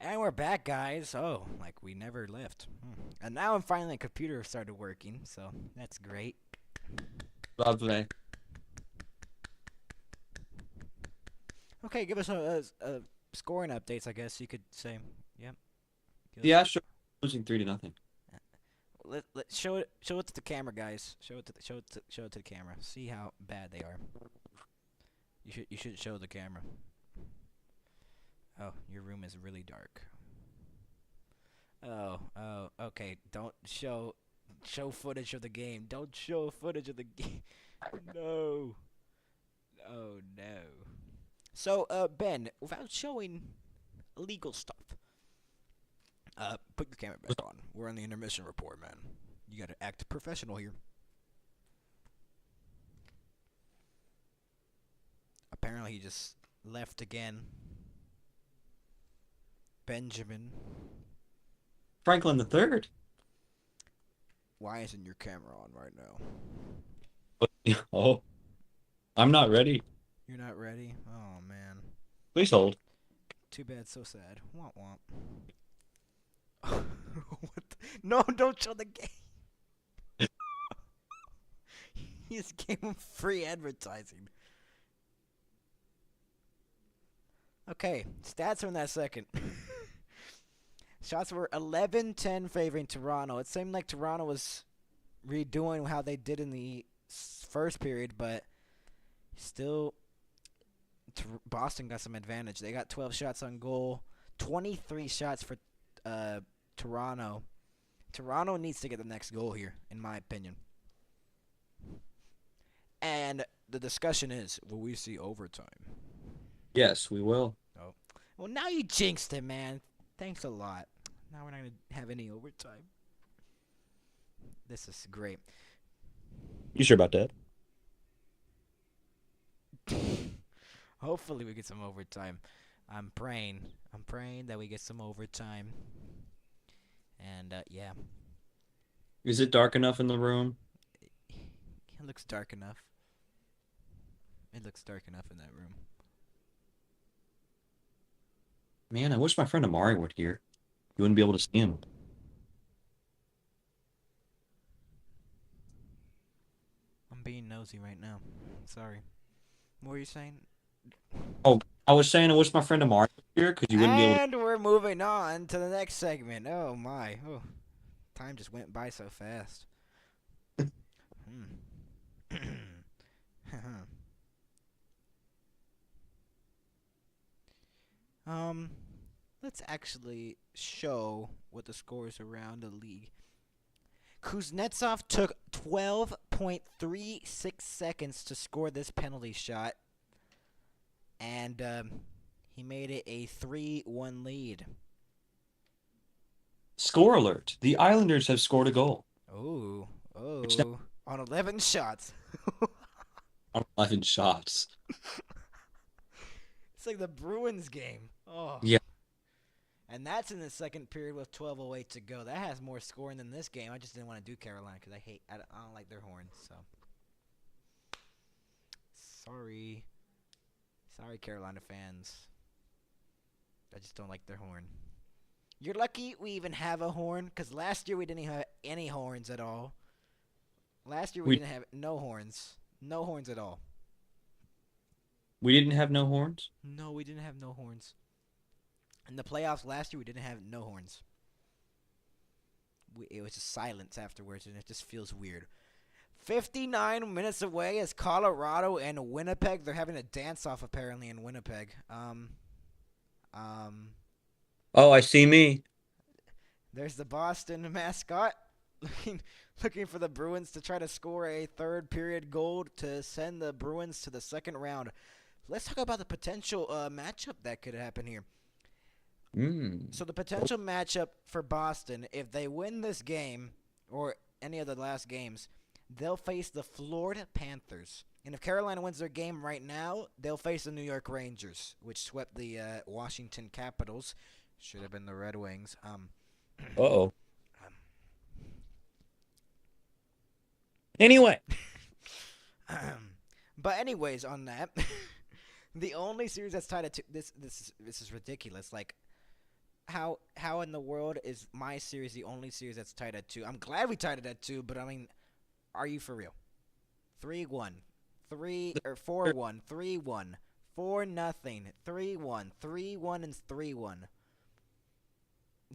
And we're back, guys. Oh, like we never left. And now I'm finally computer started working, so that's great. Lovely. Okay, give us a scoring updates, I guess you could say. Yep. Give The us. Astros losing 3-0. Show it to the camera, guys. Show it to the camera. See how bad they are. You should show the camera. Oh, your room is really dark. Oh, okay. Don't show footage of the game. Don't show footage of the game. No. Oh no. So, Ben, without showing illegal stuff, put your camera back on. We're on the intermission report, man. You gotta act professional here. Apparently, he just left again. Benjamin, Franklin the third. why isn't your camera on right now? Oh, I'm not ready. You're not ready? Oh, man. Please hold. Too bad, so sad. Womp womp. What? No, don't show the game. He just gave him free advertising. Okay, stats from that second. Shots were 11-10 favoring Toronto. It seemed like Toronto was redoing how they did in the first period, but still, Boston got some advantage. They got 12 shots on goal, 23 shots for Toronto. Toronto needs to get the next goal here, in my opinion. And the discussion is, will we see overtime? Yes, we will. Oh, well, now you jinxed it, man. Thanks a lot. Now we're not going to have any overtime. This is great. You sure about that? Hopefully we get some overtime. I'm praying. I'm praying that we get some overtime. And, yeah. Is it dark enough in the room? It looks dark enough. It looks dark enough in that room. Man, I wish my friend Amari were here. You wouldn't be able to see him. I'm being nosy right now. Sorry. What were you saying? Oh, I was saying I wish my friend Amari was here because you wouldn't be able to. And we're moving on to the next segment. Oh, my. Oh, time just went by so fast. Hmm. um, let's actually show what the scores around the league. Kuznetsov took 12.36 seconds to score this penalty shot, and he made it a 3-1 lead. Score alert. The Islanders have scored a goal. Oh, It's now on 11 shots. on 11 shots. It's like the Bruins game. Oh. Yeah. And that's in the second period with 12:08 to go. That has more scoring than this game. I just didn't want to do Carolina because I don't like their horns. So sorry, Carolina fans. I just don't like their horn. You're lucky we even have a horn because last year we didn't have any horns at all. Last year we We didn't have no horns at all. we didn't have no horns. No, we didn't have no horns. In the playoffs last year, we didn't have no horns. It was just silence afterwards, and it just feels weird. 59 minutes away is Colorado and Winnipeg. They're having a dance-off, apparently, in Winnipeg. Oh, I see me. There's the Boston mascot looking for the Bruins to try to score a third-period goal to send the Bruins to the second round. Let's talk about the potential matchup that could happen here. So the potential matchup for Boston, if they win this game or any of the last games, they'll face the Florida Panthers. And if Carolina wins their game right now, they'll face the New York Rangers, which swept the Washington Capitals. Should have been the Red Wings. Uh-oh. Anyway. But anyways, on that, the only series that's tied at this is ridiculous. Like, how in the world is my series the only series that's tied at 2? I'm glad we tied it at 2, but I mean, are you for real? 3-1, 4-1, 3-1, 4-0, 3-1, 3-1, and 3-1.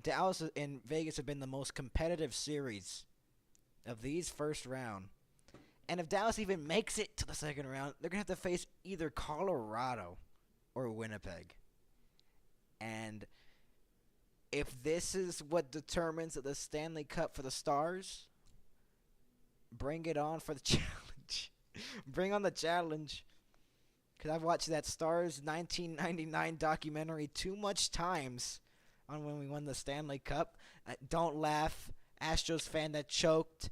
Dallas and Vegas have been the most competitive series of these first round. And if Dallas even makes it to the second round, they're going to have to face either Colorado or Winnipeg. And if this is what determines the Stanley Cup for the Stars, bring it on for the challenge. Bring on the challenge. Because I've watched that Stars 1999 documentary too much times on when we won the Stanley Cup. Don't laugh. Astros fan that choked.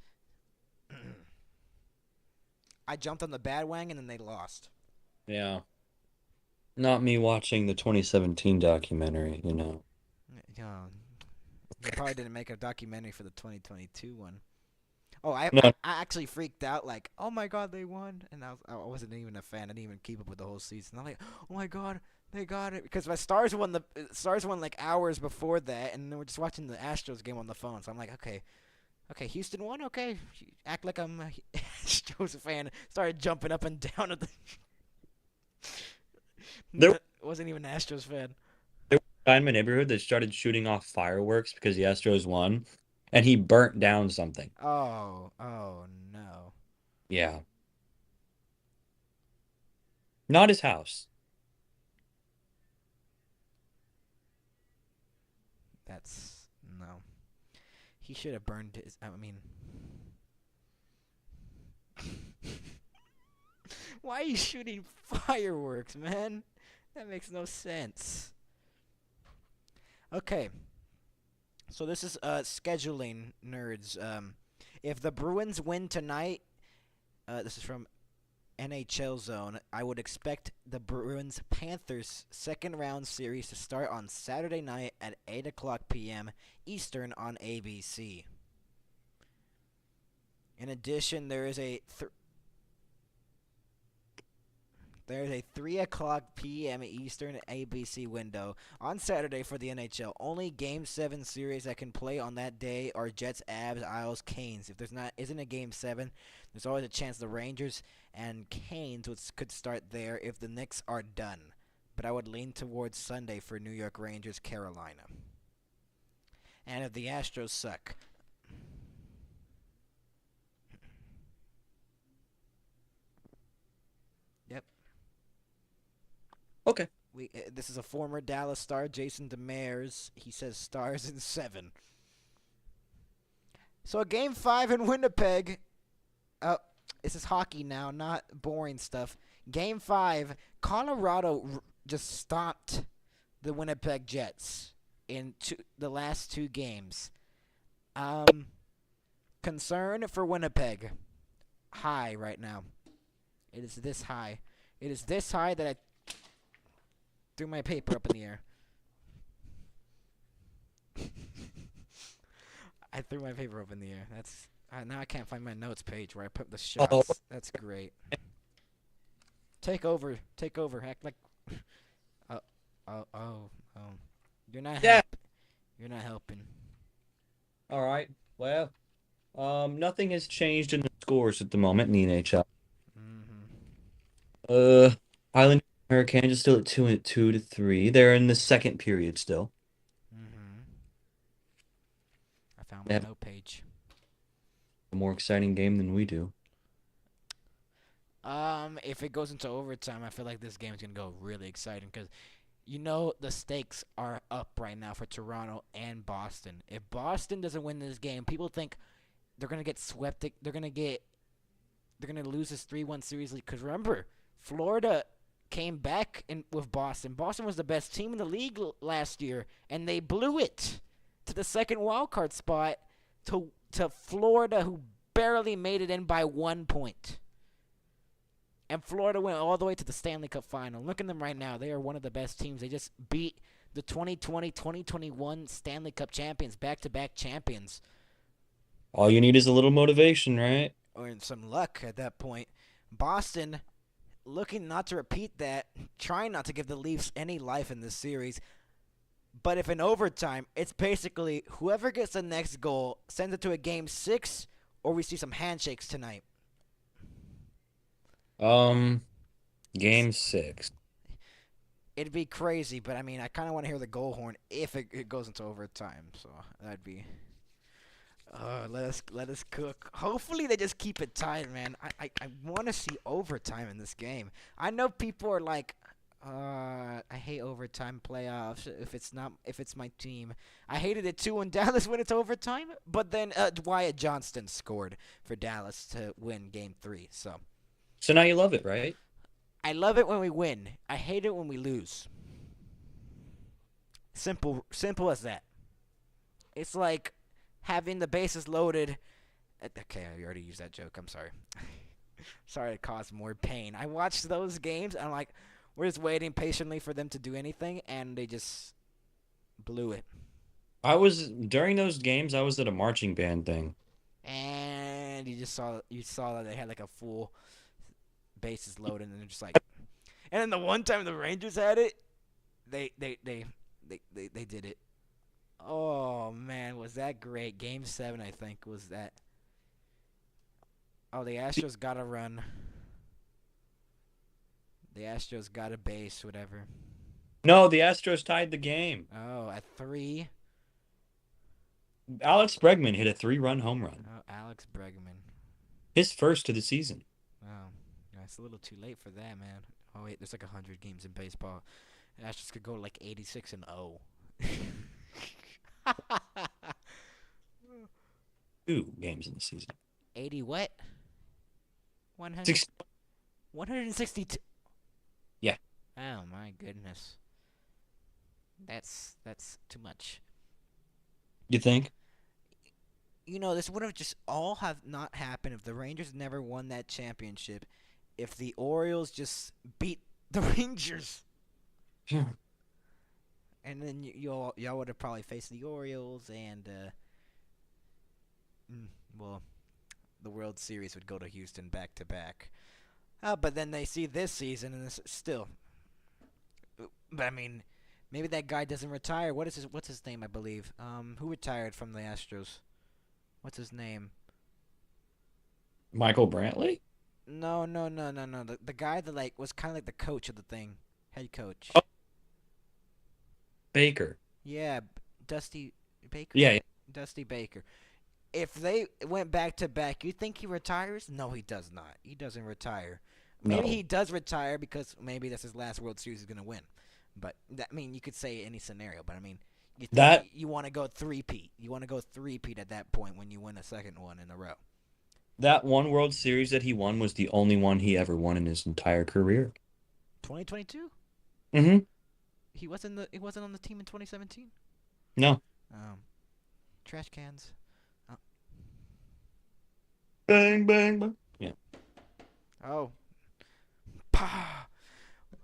I jumped on the bandwagon and they lost. Yeah. Not me watching the 2017 documentary, you know. They probably didn't make a documentary for the 2022 one. Oh, I No, actually freaked out like, oh my god, they won, and I wasn't even a fan. I didn't even keep up with the whole season. I'm like, oh my god, they got it, because my Stars won like hours before that, and then we're just watching the Astros game on the phone. So I'm like, okay, Houston won. Okay, act like I'm a Astros fan. Started jumping up and down at the. there Wasn't even an Astros fan. was a guy in my neighborhood that started shooting off fireworks because the Astros won, and he burnt down something. Oh no. Yeah. Not his house. That's no. He should have burned his. I mean, why are you shooting fireworks, man? That makes no sense. Okay, so this is scheduling nerds. If the Bruins win tonight, this is from NHL Zone. I would expect the Bruins Panthers second round series to start on Saturday night at 8:00 p.m. Eastern on ABC. In addition, there is a 3:00 p.m. Eastern ABC window on Saturday for the NHL. Only Game 7 series that can play on that day are Jets, Avs, Isles, Canes. If isn't a Game 7, there's always a chance the Rangers and Canes could start there if the Knicks are done. But I would lean towards Sunday for New York Rangers, Carolina. And if the Astros suck. Yep. Okay. This is a former Dallas Star, Jason Demers. He says Stars in 7. So a Game 5 in Winnipeg. Oh, this is hockey now, not boring stuff. Game 5, Colorado just stomped the Winnipeg Jets in the last 2 games. Concern for Winnipeg. High right now. It is this high. It is this high that I threw my paper up in the air. I threw my paper up in the air. That's now I can't find my notes page where I put the shots. Oh. That's great. Take over. Act like. Oh. You're not. Yeah. You're not helping. All right. Well, nothing has changed in the scores at the moment in the NHL. Mm-hmm. Island Hurricanes are still at 2-3. They're in the second period still. Mm-hmm. I found They my have note page. a more exciting game than we do. If it goes into overtime, I feel like this game's gonna go really exciting because, the stakes are up right now for Toronto and Boston. If Boston doesn't win this game, people think they're gonna get swept. They're gonna lose this 3-1 series lead. Because remember, Florida came back with Boston. Boston was the best team in the league last year, and they blew it to the second wildcard spot to Florida, who barely made it in by 1 point. And Florida went all the way to the Stanley Cup final. Look at them right now. They are one of the best teams. They just beat the 2020-2021 Stanley Cup champions, back-to-back champions. All you need is a little motivation, right? Or some luck at that point. Boston, looking not to repeat that, trying not to give the Leafs any life in this series. But if in overtime, it's basically whoever gets the next goal sends it to a game 6, or we see some handshakes tonight. Um, game 6. It'd be crazy, but I mean, I kind of want to hear the goal horn if it goes into overtime. So that'd be. Let us cook. Hopefully they just keep it tight, man. I want to see overtime in this game. I know people are like, I hate overtime playoffs. If it's my team, I hated it too in Dallas when it's overtime. But then Wyatt Johnston scored for Dallas to win Game 3. So So now you love it, right? I love it when we win. I hate it when we lose. Simple as that. It's like having the bases loaded. Okay, I already used that joke. I'm sorry. Sorry to cause more pain. I watched those games, and I'm like, we're just waiting patiently for them to do anything, and they just blew it. During those games, I was at a marching band thing. And you saw that they had like a full bases loaded, and they're just like, and then the one time the Rangers had it, they did it. Oh man, was that great? Game 7, I think, was that. Oh, the Astros got a run. The Astros got a base, whatever. No, the Astros tied the game. Oh, at 3. Alex Bregman hit a 3-run home run. Oh, Alex Bregman. His first of the season. Oh, yeah, it's a little too late for that, man. Oh wait, there's like 100 games in baseball. The Astros could go like 86-0. 2 games in the season. 80 what? 100. 6. 162. Yeah. Oh my goodness. That's too much. You think? You know, this would have just all have not happened if the Rangers never won that championship. If the Orioles just beat the Rangers. Yeah. And then y'all would have probably faced the Orioles, and well, the World Series would go to Houston back to back. But then they see this season, and it's still. But I mean, maybe that guy doesn't retire. What's his name? I believe. Who retired from the Astros? What's his name? Michael Brantley? No. The guy that like was kind of like the coach of the thing, head coach. Oh. Baker. Yeah, Dusty Baker. Yeah. Dusty Baker. If they went back to back, you think he retires? No, he does not. He doesn't retire. Maybe No. he does retire because maybe that's his last World Series he's gonna win. But I mean, you could say any scenario. But I mean, you want to go three-peat. You want to go three-peat at that point when you win a second one in a row. That one World Series that he won was the only one he ever won in his entire career. 2022. Mm-hmm. He wasn't on the team in 2017. No. Trash cans. Bang, bang, bang. Yeah. Oh. Pah!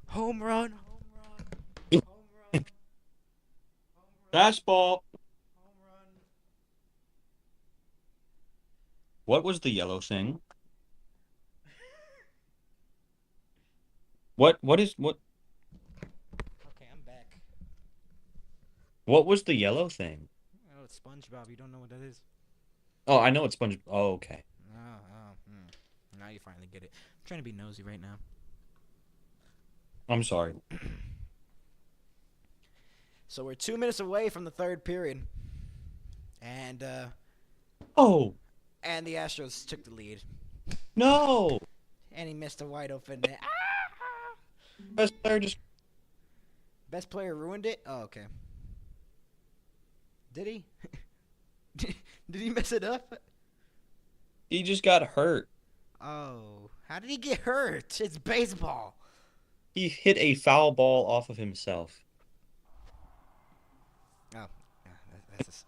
Home run. Fastball. Home run. What was the yellow thing? What is what? Okay, I'm back. What was the yellow thing? Oh, it's SpongeBob. You don't know what that is? Oh, I know it's Sponge. Oh, okay. Now you finally get it. I'm trying to be nosy right now. I'm sorry. So we're 2 minutes away from the third period, and Oh and the Astros took the lead, no! and he missed a wide open net. Best player just. Best player ruined it. Oh, okay. Did he? Did he mess it up? He just got hurt. Oh, how did he get hurt? It's baseball. He hit a foul ball off of himself. Oh, yeah, that's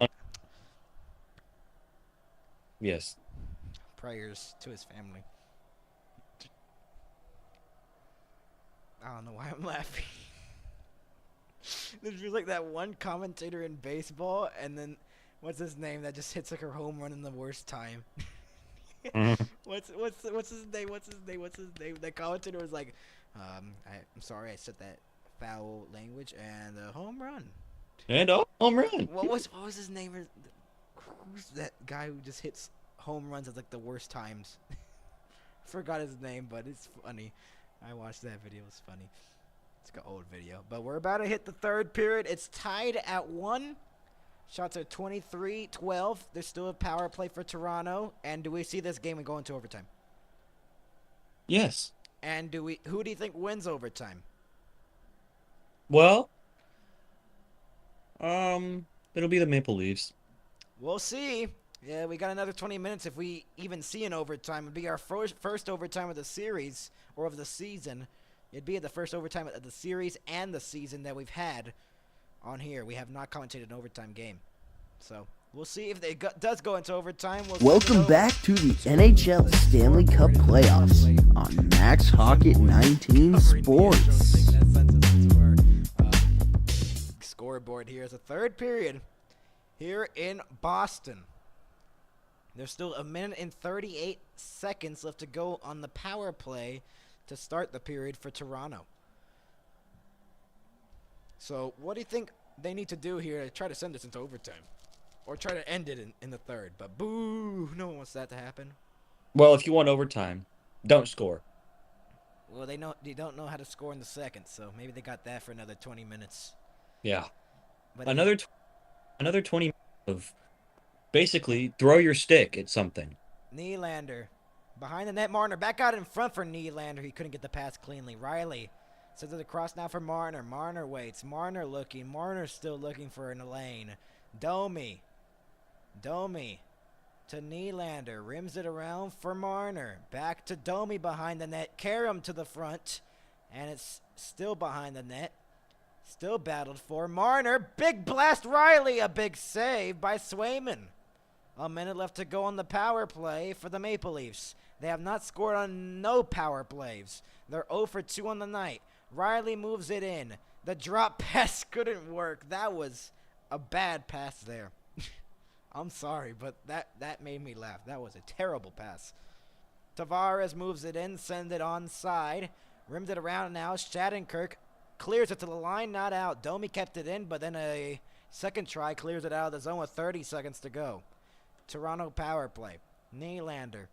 Yes. prayers to his family. I don't know why I'm laughing. This feels like that one commentator in baseball, and then what's his name that just hits like a home run in the worst time. Mhm. What's his name? That commentator was like, I'm sorry I said that foul language, and a home run. And oh, home run. What was his name? Who's that guy who just hits home runs at like the worst times? Forgot his name, but it's funny. I watched that video. It's funny. It's an old video. But we're about to hit the third period. It's tied at 1. Shots are 23-12. There's still a power play for Toronto. And do we see this game go into overtime? Yes. And who do you think wins overtime? Well, it'll be the Maple Leafs. We'll see. Yeah, we got another 20 minutes if we even see an overtime. It'd be our first overtime of the series or of the season. It'd be the first overtime of the series and the season that we've had on here. We have not commentated an overtime game. So we'll see if it does go into overtime. Welcome back to the NHL Stanley Cup playoffs on Max Hockett 19 Sports. Scoreboard here is a third period here in Boston. There's still 1 minute and 38 seconds left to go on the power play to start the period for Toronto. So what do you think they need to do here to try to send this into overtime? Or try to end it in the third? But boo! No one wants that to happen. Well, if you want overtime, don't score. Well, they don't know how to score in the second, so maybe they got that for another 20 minutes. Yeah. But Another 20 minutes of basically throw your stick at something. Nylander behind the net. Marner back out in front for Nylander. He couldn't get the pass cleanly. Riley sends it across now for Marner. Marner waits. Marner looking. Marner's still looking for an lane. Domi to Nylander. Rims it around for Marner. Back to Domi behind the net. Karam to the front. And it's still behind the net. Still battled for Marner. Big blast. Riley. A big save by Swayman. A minute left to go on the power play for the Maple Leafs. They have not scored on no power plays. They're 0 for 2 on the night. Riley moves it in. The drop pass couldn't work. That was a bad pass there. I'm sorry, but that made me laugh. That was a terrible pass. Tavares moves it in, sends it onside. Rims it around now. Shattenkirk clears it to the line, not out. Domi kept it in, but then a second try clears it out of the zone with 30 seconds to go. Toronto power play. Nylander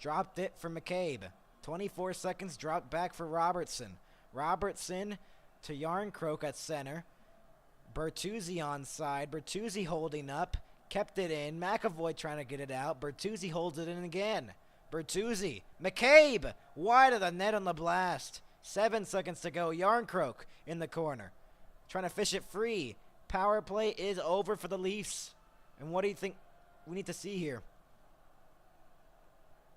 dropped it for McCabe. 24 seconds, dropped back for Robertson. Robertson to Yarncroke at center. Bertuzzi onside. Bertuzzi holding up. Kept it in. McAvoy trying to get it out. Bertuzzi holds it in again. Bertuzzi. McCabe wide of the net on the blast. 7 seconds to go. Yarncroke in the corner. Trying to fish it free. Power play is over for the Leafs. And what do you think we need to see here?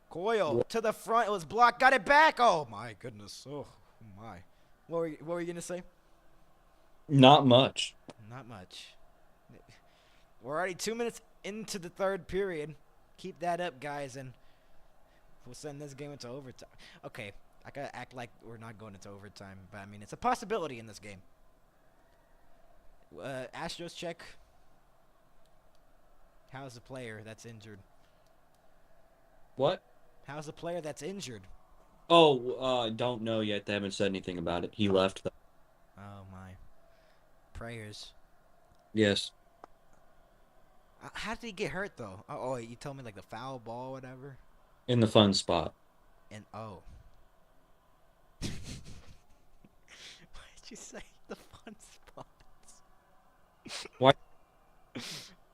Coyle to the front. It was blocked. Got it back. Oh, my goodness. Oh, my. What were you going to say? Not much. Not much. We're already 2 minutes into the third period. Keep that up, guys, and we'll send this game into overtime. Okay, I got to act like we're not going into overtime, but, I mean, it's a possibility in this game. Astros check. How's the player that's injured? What? How's the player that's injured? Oh, don't know yet. They haven't said anything about it. He left. Oh, my. Prayers. Yes. How did he get hurt, though? Oh, you told me, like, the foul ball or whatever? In the fun spot. And, oh. What did you say? The fun spots. Why?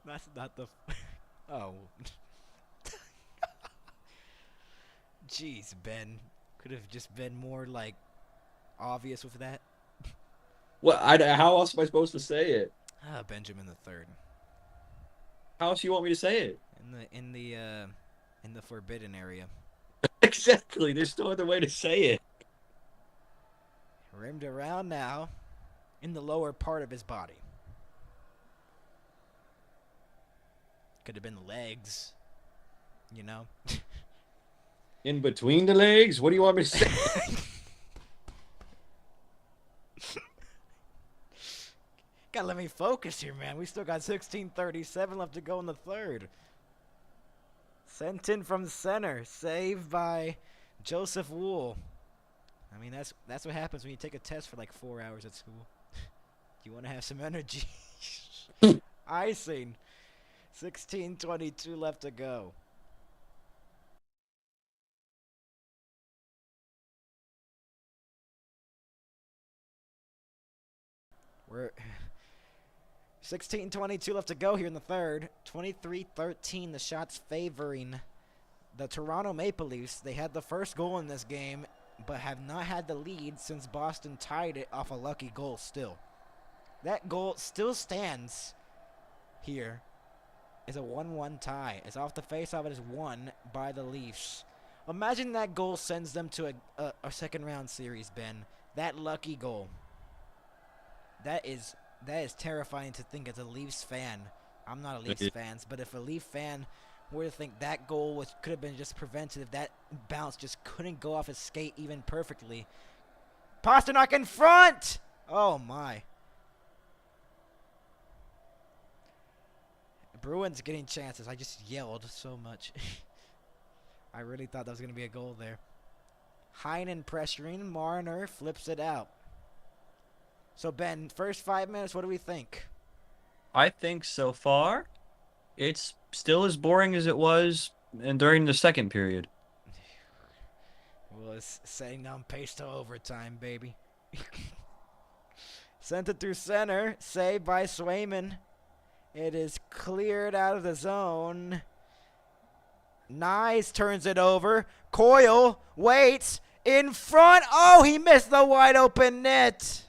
That's not the... Oh. Jeez, Ben. Could have just been more, like, obvious with that. Well, how else am I supposed to say it? Benjamin the Third. How else do you want me to say it? In the forbidden area. Exactly. There's no other way to say it. Rimmed around now in the lower part of his body. Could have been the legs, you know. In between the legs? What do you want me to say? Gotta let me focus here, man. We still got 16:37 left to go in the third. Sent in from center. Saved by Joseph Wool. I mean, that's what happens when you take a test for like 4 hours at school. You want to have some energy? Icing. 16:22 left to go. We're 16:22 left to go here in the third. 23-13, the shots favoring the Toronto Maple Leafs. They had the first goal in this game, but have not had the lead since Boston tied it off a lucky goal still. That goal still stands here. It's a 1-1 tie. It's off the face-off. It is won by the Leafs. Imagine that goal sends them to a second-round series, Ben. That lucky goal. That is terrifying to think as a Leafs fan. I'm not a Leafs fan, but if a Leaf fan were to think that goal could have been just prevented if that bounce just couldn't go off his skate even perfectly. Pasternak in front! Oh, my. Bruins getting chances. I just yelled so much. I really thought that was going to be a goal there. Heinen pressuring. Marner flips it out. So, Ben, first 5 minutes, what do we think? I think so far, it's still as boring as it was during the second period. Well, it's setting down pace to overtime, baby. Sent it through center. Saved by Swayman. It is cleared out of the zone. Nyes turns it over. Coyle waits. In front. Oh, he missed the wide open net.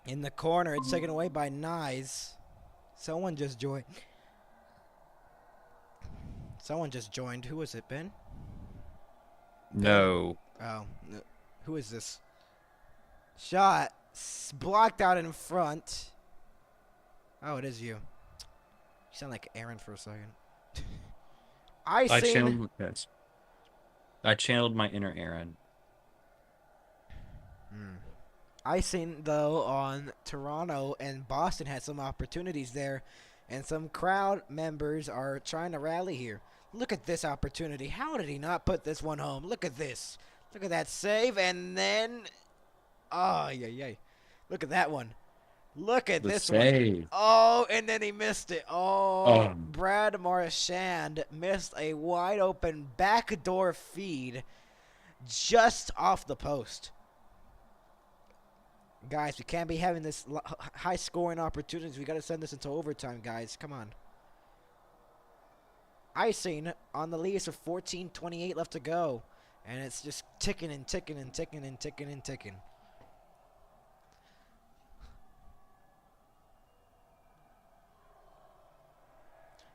In the corner, it's taken away by Nyes. Someone just joined. Who was it, Ben? No. Oh, who is this? Shot blocked out in front. Oh, it is you. You sound like Aaron for a second. I channeled my inner Aaron. Icing, though, on Toronto and Boston had some opportunities there, and some crowd members are trying to rally here. Look at this opportunity. How did he not put this one home? Look at this. Look at that save, and then... Oh, yeah. Look at that one. Look at this one. Oh, and then he missed it. Oh, Brad Marchand missed a wide-open backdoor feed just off the post. Guys, we can't be having this high-scoring opportunities. We got to send this into overtime, guys. Come on. Icing on the Leafs with 14:28 left to go. And it's just ticking and ticking and ticking and ticking and ticking.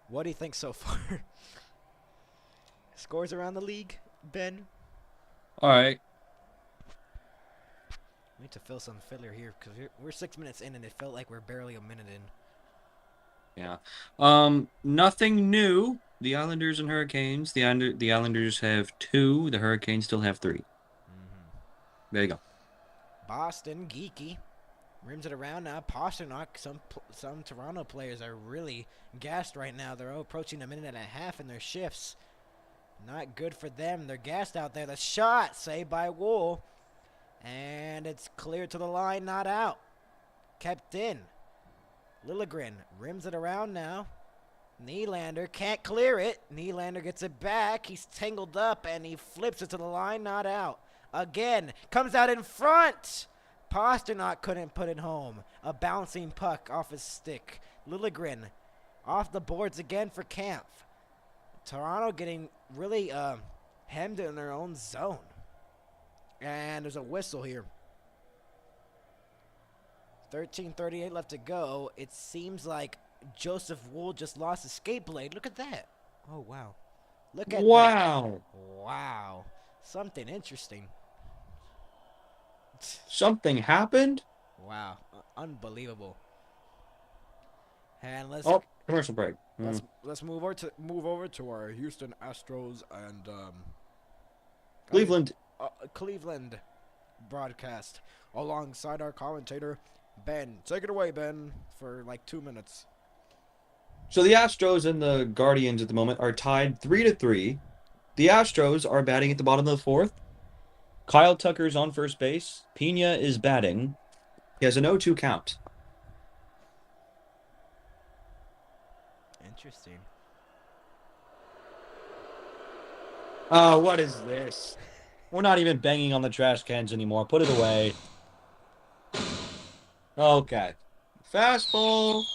What do you think so far? Scores around the league, Ben? All right. We need to fill some filler here because we're 6 minutes in and it felt like we're barely a minute in. Yeah. Nothing new. The Islanders and Hurricanes. The Islanders have 2. The Hurricanes still have 3. There you go. Boston, geeky. Rims it around now. Pasternak. Some Toronto players are really gassed right now. They're approaching a minute and a half in their shifts. Not good for them. They're gassed out there. The shot saved by Wool. And it's cleared to the line, not out. Kept in. Liljegren rims it around now. Nylander can't clear it. Nylander gets it back. He's tangled up, and he flips it to the line, not out. Again, comes out in front. Pasternak couldn't put it home. A bouncing puck off his stick. Liljegren off the boards again for Kampf. Toronto getting really hemmed in their own zone. And there's a whistle here. 13:38 left to go. It seems like Joseph Wool just lost his skate blade. Look at that. Oh, wow. Look at that. Wow. Something interesting. Something happened? Wow. Unbelievable. And let's commercial break. Let's move over to our Houston Astros and Cleveland broadcast alongside our commentator Ben. Take it away, Ben, for like 2 minutes. So the Astros and the Guardians at the moment are tied 3-3. The Astros are batting at the bottom of the fourth. Kyle Tucker's on first base. Pena is batting. He has an 0-2 count. Interesting. Oh, what is this? We're not even banging on the trash cans anymore. Put it away. Okay. Fastball.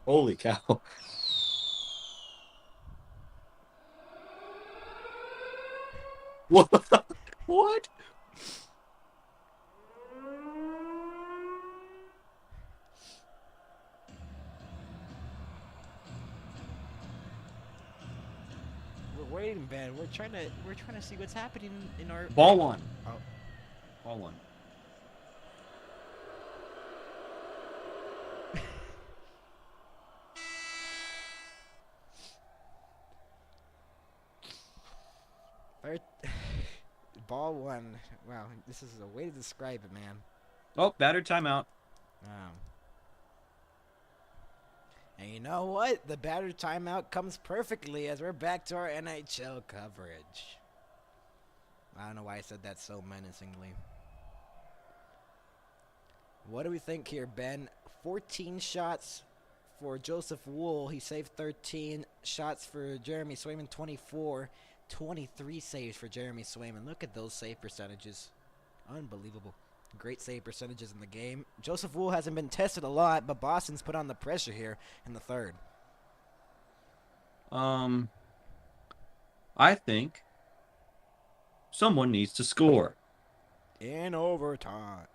Holy cow. What? What? We're waiting, Ben. We're trying to see what's happening in our Ball one. Oh. Ball one. Ball one. Wow, this is a way to describe it, man. Oh, batter timeout. And you know what? The batter timeout comes perfectly as we're back to our NHL coverage. I don't know why I said that so menacingly. What do we think here, Ben? 14 shots for Joseph Wool. He saved 13 shots for Jeremy Swayman, 24. 23 saves for Jeremy Swayman. Look at those save percentages. Unbelievable. Great save percentages in the game. Joseph Wool hasn't been tested a lot, but Boston's put on the pressure here in the third. I think someone needs to score. In overtime.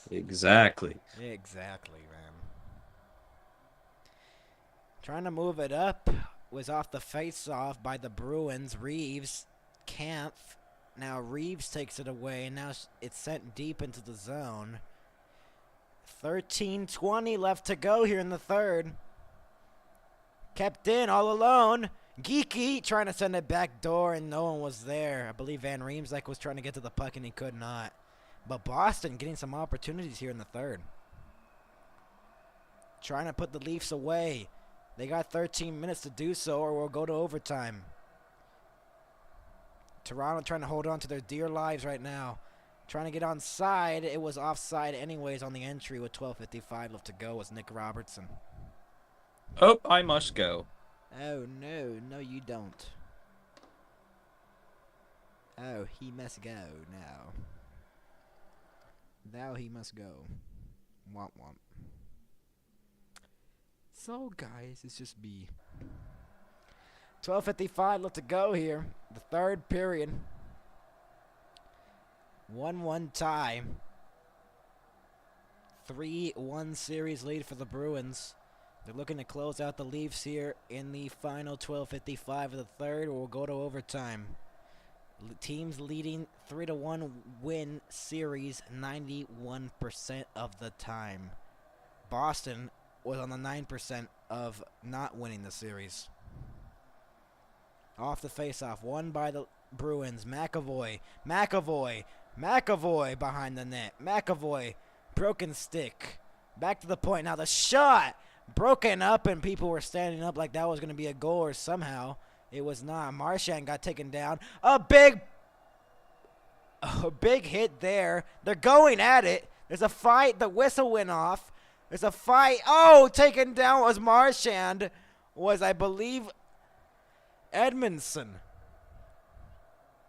Exactly. Exactly, man. Trying to move it up was off the face-off by the Bruins. Reeves, Kampf. Now Reeves takes it away, and now it's sent deep into the zone. 13:20 left to go here in the third. Kept in all alone. Geeky trying to send it back door, and no one was there. I believe Van Riemsdyk was trying to get to the puck, and he could not. But Boston getting some opportunities here in the third. Trying to put the Leafs away. They got 13 minutes to do so, or we'll go to overtime. Toronto trying to hold on to their dear lives right now. Trying to get onside. It was offside anyways on the entry with 12:55 left to go was Nick Robertson. Oh, I must go. Oh, no. No, you don't. Oh, he must go now. Now he must go. Womp womp. So, guys, it's just me. 12:55 left to go here. The third period. 1-1 tie. 3-1 series lead for the Bruins. They're looking to close out the Leafs here in the final 12:55 of the third. We'll go to overtime. Teams leading 3-1 win series 91% of the time. Boston was on the 9% of not winning the series. Off the faceoff, won by the Bruins. McAvoy behind the net. McAvoy, broken stick. Back to the point. Now the shot broken up, and people were standing up like that was going to be a goal, or somehow it was not. Marchand got taken down. A big hit there. They're going at it. There's a fight. The whistle went off. There's a fight. Oh, taken down was Marchand. Was, I believe, Edmondson.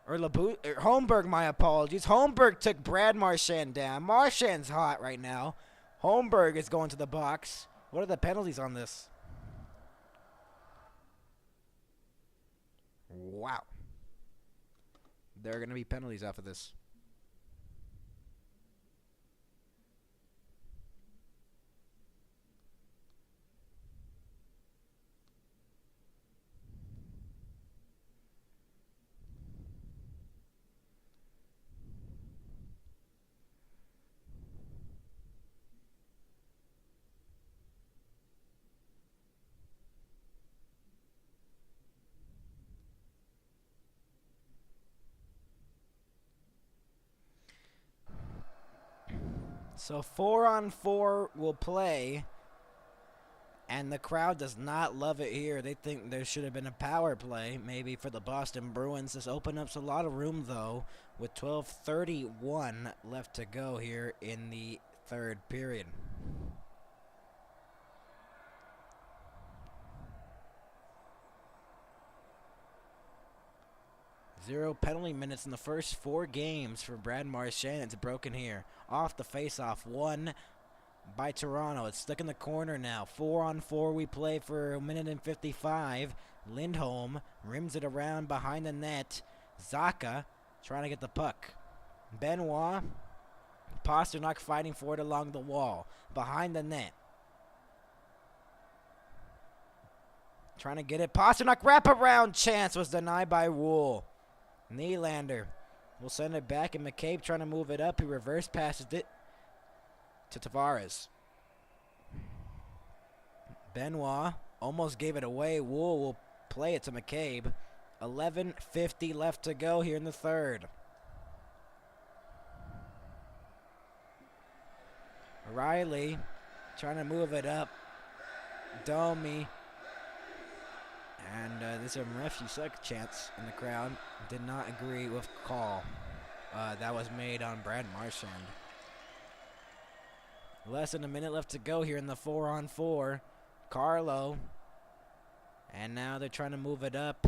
Or Holmberg, my apologies. Holmberg took Brad Marchand down. Marchand's hot right now. Holmberg is going to the box. What are the penalties on this? Wow. There are going to be penalties off of this. So 4-on-4 will play And the crowd does not love it here. They think there should have been a power play, maybe for the Boston Bruins. This opens up a lot of room, though, with 12:31 left to go here in the third period. Zero penalty minutes in the first 4 games for Brad Marchand. It's broken here. Off the faceoff, one by Toronto. It's stuck in the corner now. 4-on-4 we play for a minute and 55. Lindholm rims it around behind the net. Zacha trying to get the puck. Benoit, Pasternak fighting for it along the wall. Behind the net. Trying to get it. Pasternak wraparound chance was denied by Wool. Nylander will send it back, and McCabe trying to move it up. He reverse passes it to Tavares. Benoit almost gave it away. Wool will play it to McCabe. 11:50 left to go here in the third. Riley trying to move it up. Domi. And there's a refuse suck chance in the crowd. Did not agree with call that was made on Brad Marchand. Less than a minute left to go here in the 4-on-4. Carlo. And now they're trying to move it up.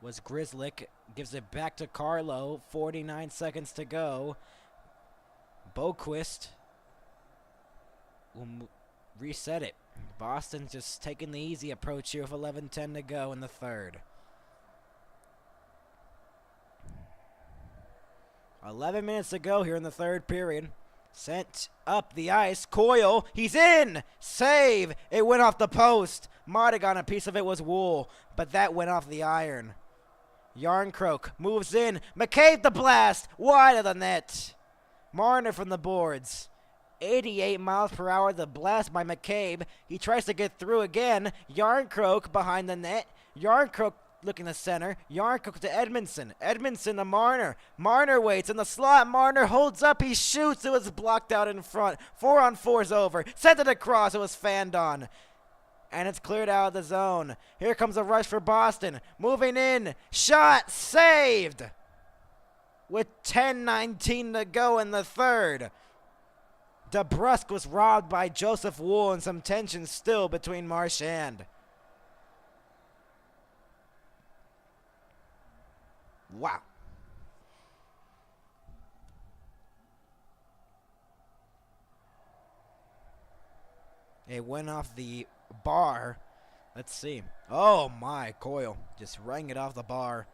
Was Grzelcyk. Gives it back to Carlo. 49 seconds to go. Boquist will reset it. Boston just taking the easy approach here with 11:10 to go in the third. 11 minutes to go here in the third period. Sent up the ice. Coyle, he's in! Save! It went off the post. Might have gotten a piece of it was Wool, but that went off the iron. Yarncroke moves in. McCabe the blast! Wide of the net. Marner from the boards. 88 miles per hour, the blast by McCabe. He tries to get through again. Yarncroke behind the net. Yarncroke looking to center. Yarncroke to Edmondson. Edmondson to Marner. Marner waits in the slot. Marner holds up. He shoots. It was blocked out in front. 4-on-4's over. Sent it across. It was fanned on. And it's cleared out of the zone. Here comes a rush for Boston. Moving in. Shot. Saved. With 10:19 to go in the third. DeBrusk was robbed by Joseph Wool, and some tension still between Marchand. Wow. It went off the bar. Let's see. Oh my, Coyle just rang it off the bar.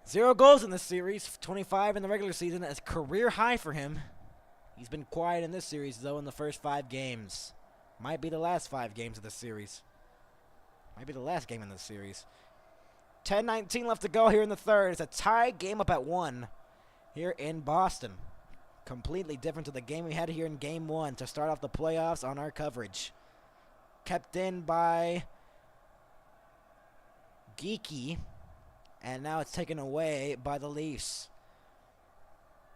0 goals in this series, 25 in the regular season. That's career high for him. He's been quiet in this series, though, in the first 5 games. Might be the last 5 games of this series. Might be the last game in this series. 10:19 left to go here in the third. It's a tie game up at 1 here in Boston. Completely different to the game we had here in Game 1 to start off the playoffs on our coverage. Kept in by Geeky, and now it's taken away by the Leafs.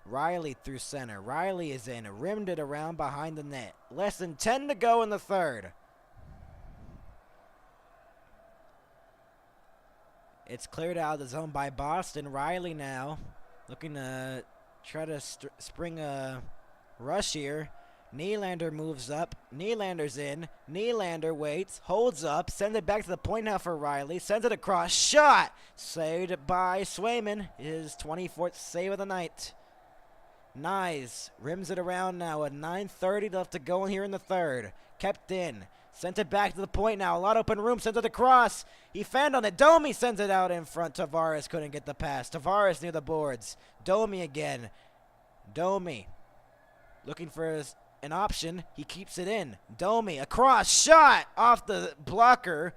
Riley through center. Riley is in. Rimmed it around behind the net. Less than 10 to go in the third. It's cleared out of the zone by Boston. Riley now looking to try to spring a rush here. Nylander moves up. Nylander's in. Nylander waits. Holds up. Sends it back to the point now for Riley. Sends it across. Shot! Saved by Swayman. His 24th save of the night. Nyes rims it around now with 9:30 left to go here in the third. Kept in. Sent it back to the point now. A lot of open room. Sent it across. He fanned on it. Domi sends it out in front. Tavares couldn't get the pass. Tavares near the boards. Domi again. Domi looking for an option. He keeps it in. Domi across. Shot off the blocker.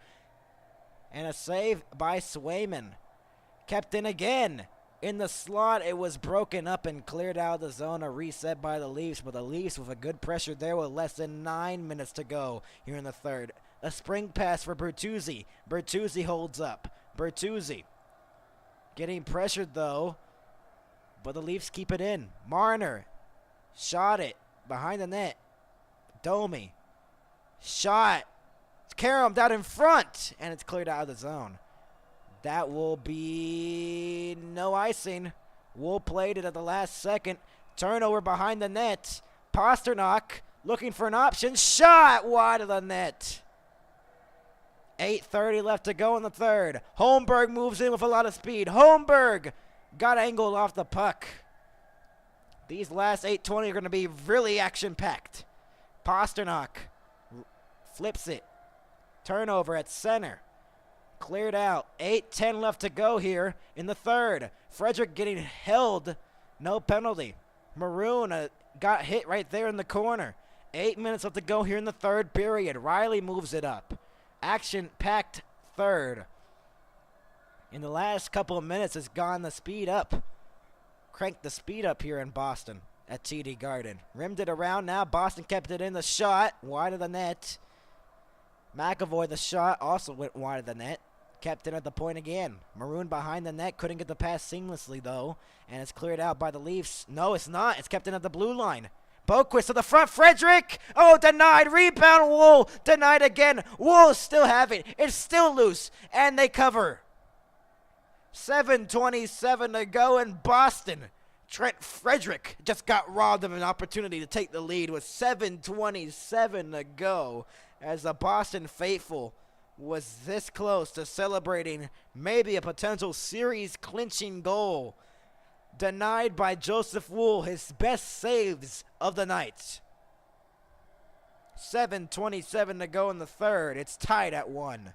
And a save by Swayman. Kept in again. In the slot, it was broken up and cleared out of the zone. A reset by the Leafs, but the Leafs with a good pressure there with less than 9 minutes to go here in the third. A spring pass for Bertuzzi. Bertuzzi holds up. Bertuzzi getting pressured, though, but the Leafs keep it in. Marner shot it behind the net. Domi shot. caromed out in front, and it's cleared out of the zone. That will be no icing. Wool played it at the last second. Turnover behind the net. Pasternak looking for an option. Shot wide of the net. 8:30 left to go in the third. Holmberg moves in with a lot of speed. Holmberg got angled off the puck. These last 8:20 are going to be really action-packed. Pasternak flips it. Turnover at center. Cleared out. 8:10 left to go here in the third. Frederick getting held. No penalty. Maroon got hit right there in the corner. 8 minutes left to go here in the third period. Riley moves it up. Action-packed third. In the last couple of minutes, it's gone the speed up. Cranked the speed up here in Boston at TD Garden. Rimmed it around now. Boston kept it in. The shot wide of the net. McAvoy, the shot, also went wide of the net. Kept it at the point again. Maroon behind the net. Couldn't get the pass seamlessly, though. And it's cleared out by the Leafs. No, it's not. It's kept in at the blue line. Boquist to the front. Frederick. Oh, denied. Rebound. Wool. Denied again. Wool still have it. It's still loose. And they cover. 7:27 to go in Boston. Trent Frederick just got robbed of an opportunity to take the lead with 7:27 to go, as the Boston faithful was this close to celebrating maybe a potential series-clinching goal. Denied by Joseph Wool, his best saves of the night. 7:27 to go in the third. It's tied at 1.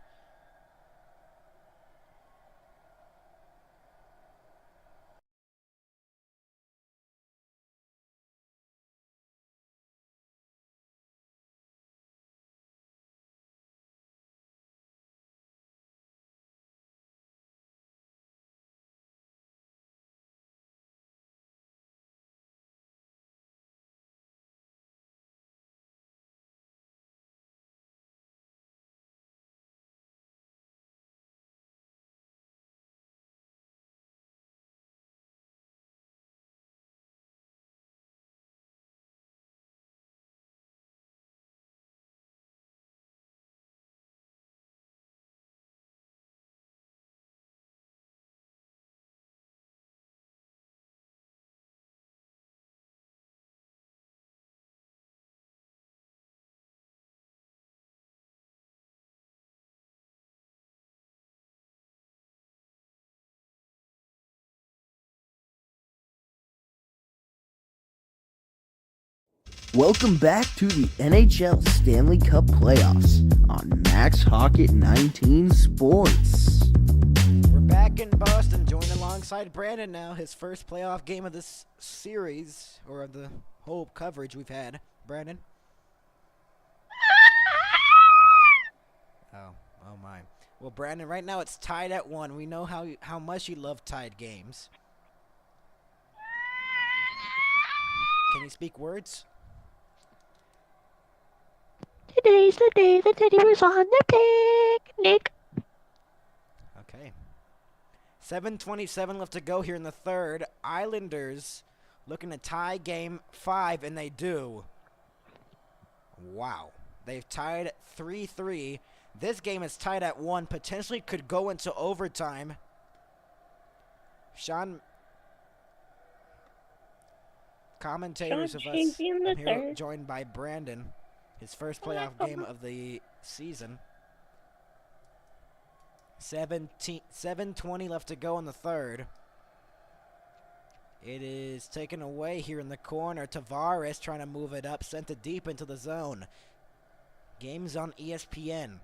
Welcome back to the NHL Stanley Cup playoffs on Max Hockett 19 Sports. We're back in Boston, joined alongside Brandon now. His first playoff game of this series, or of the whole coverage we've had. Brandon? Oh my. Well, Brandon, right now it's tied at 1. We know how much you love tied games. Can you speak words? Today's the day the teddy bear's on the picnic. Okay. 7:27 left to go here in the third. Islanders looking to tie game 5, and they do. Wow. They've tied 3-3. This game is tied at 1. Potentially could go into overtime. Sean, commentators of us here, joined by Brandon. His first playoff game of the season. 7:20 left to go in the third. It is taken away here in the corner. Tavares trying to move it up. Sent it deep into the zone. Game's on ESPN.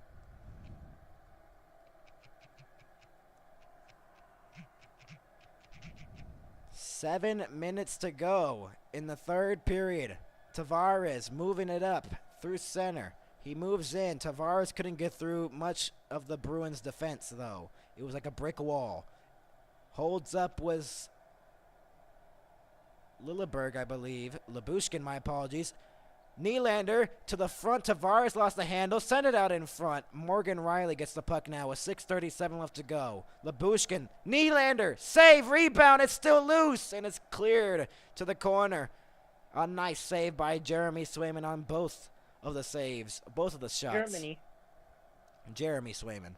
Seven minutes to go in the third period. Tavares moving it up through center. He moves in. Tavares couldn't get through much of the Bruins defense, though. It was like a brick wall. Holds up was Lilleberg, I believe. Labushkin, my apologies. Nylander to the front. Tavares lost the handle. Sent it out in front. Morgan Riley gets the puck now with 6:37 left to go. Labushkin. Nylander. Save. Rebound. It's still loose. And it's cleared to the corner. A nice save by Jeremy Swayman on both of the saves. Both of the shots. Germany. Jeremy Swayman.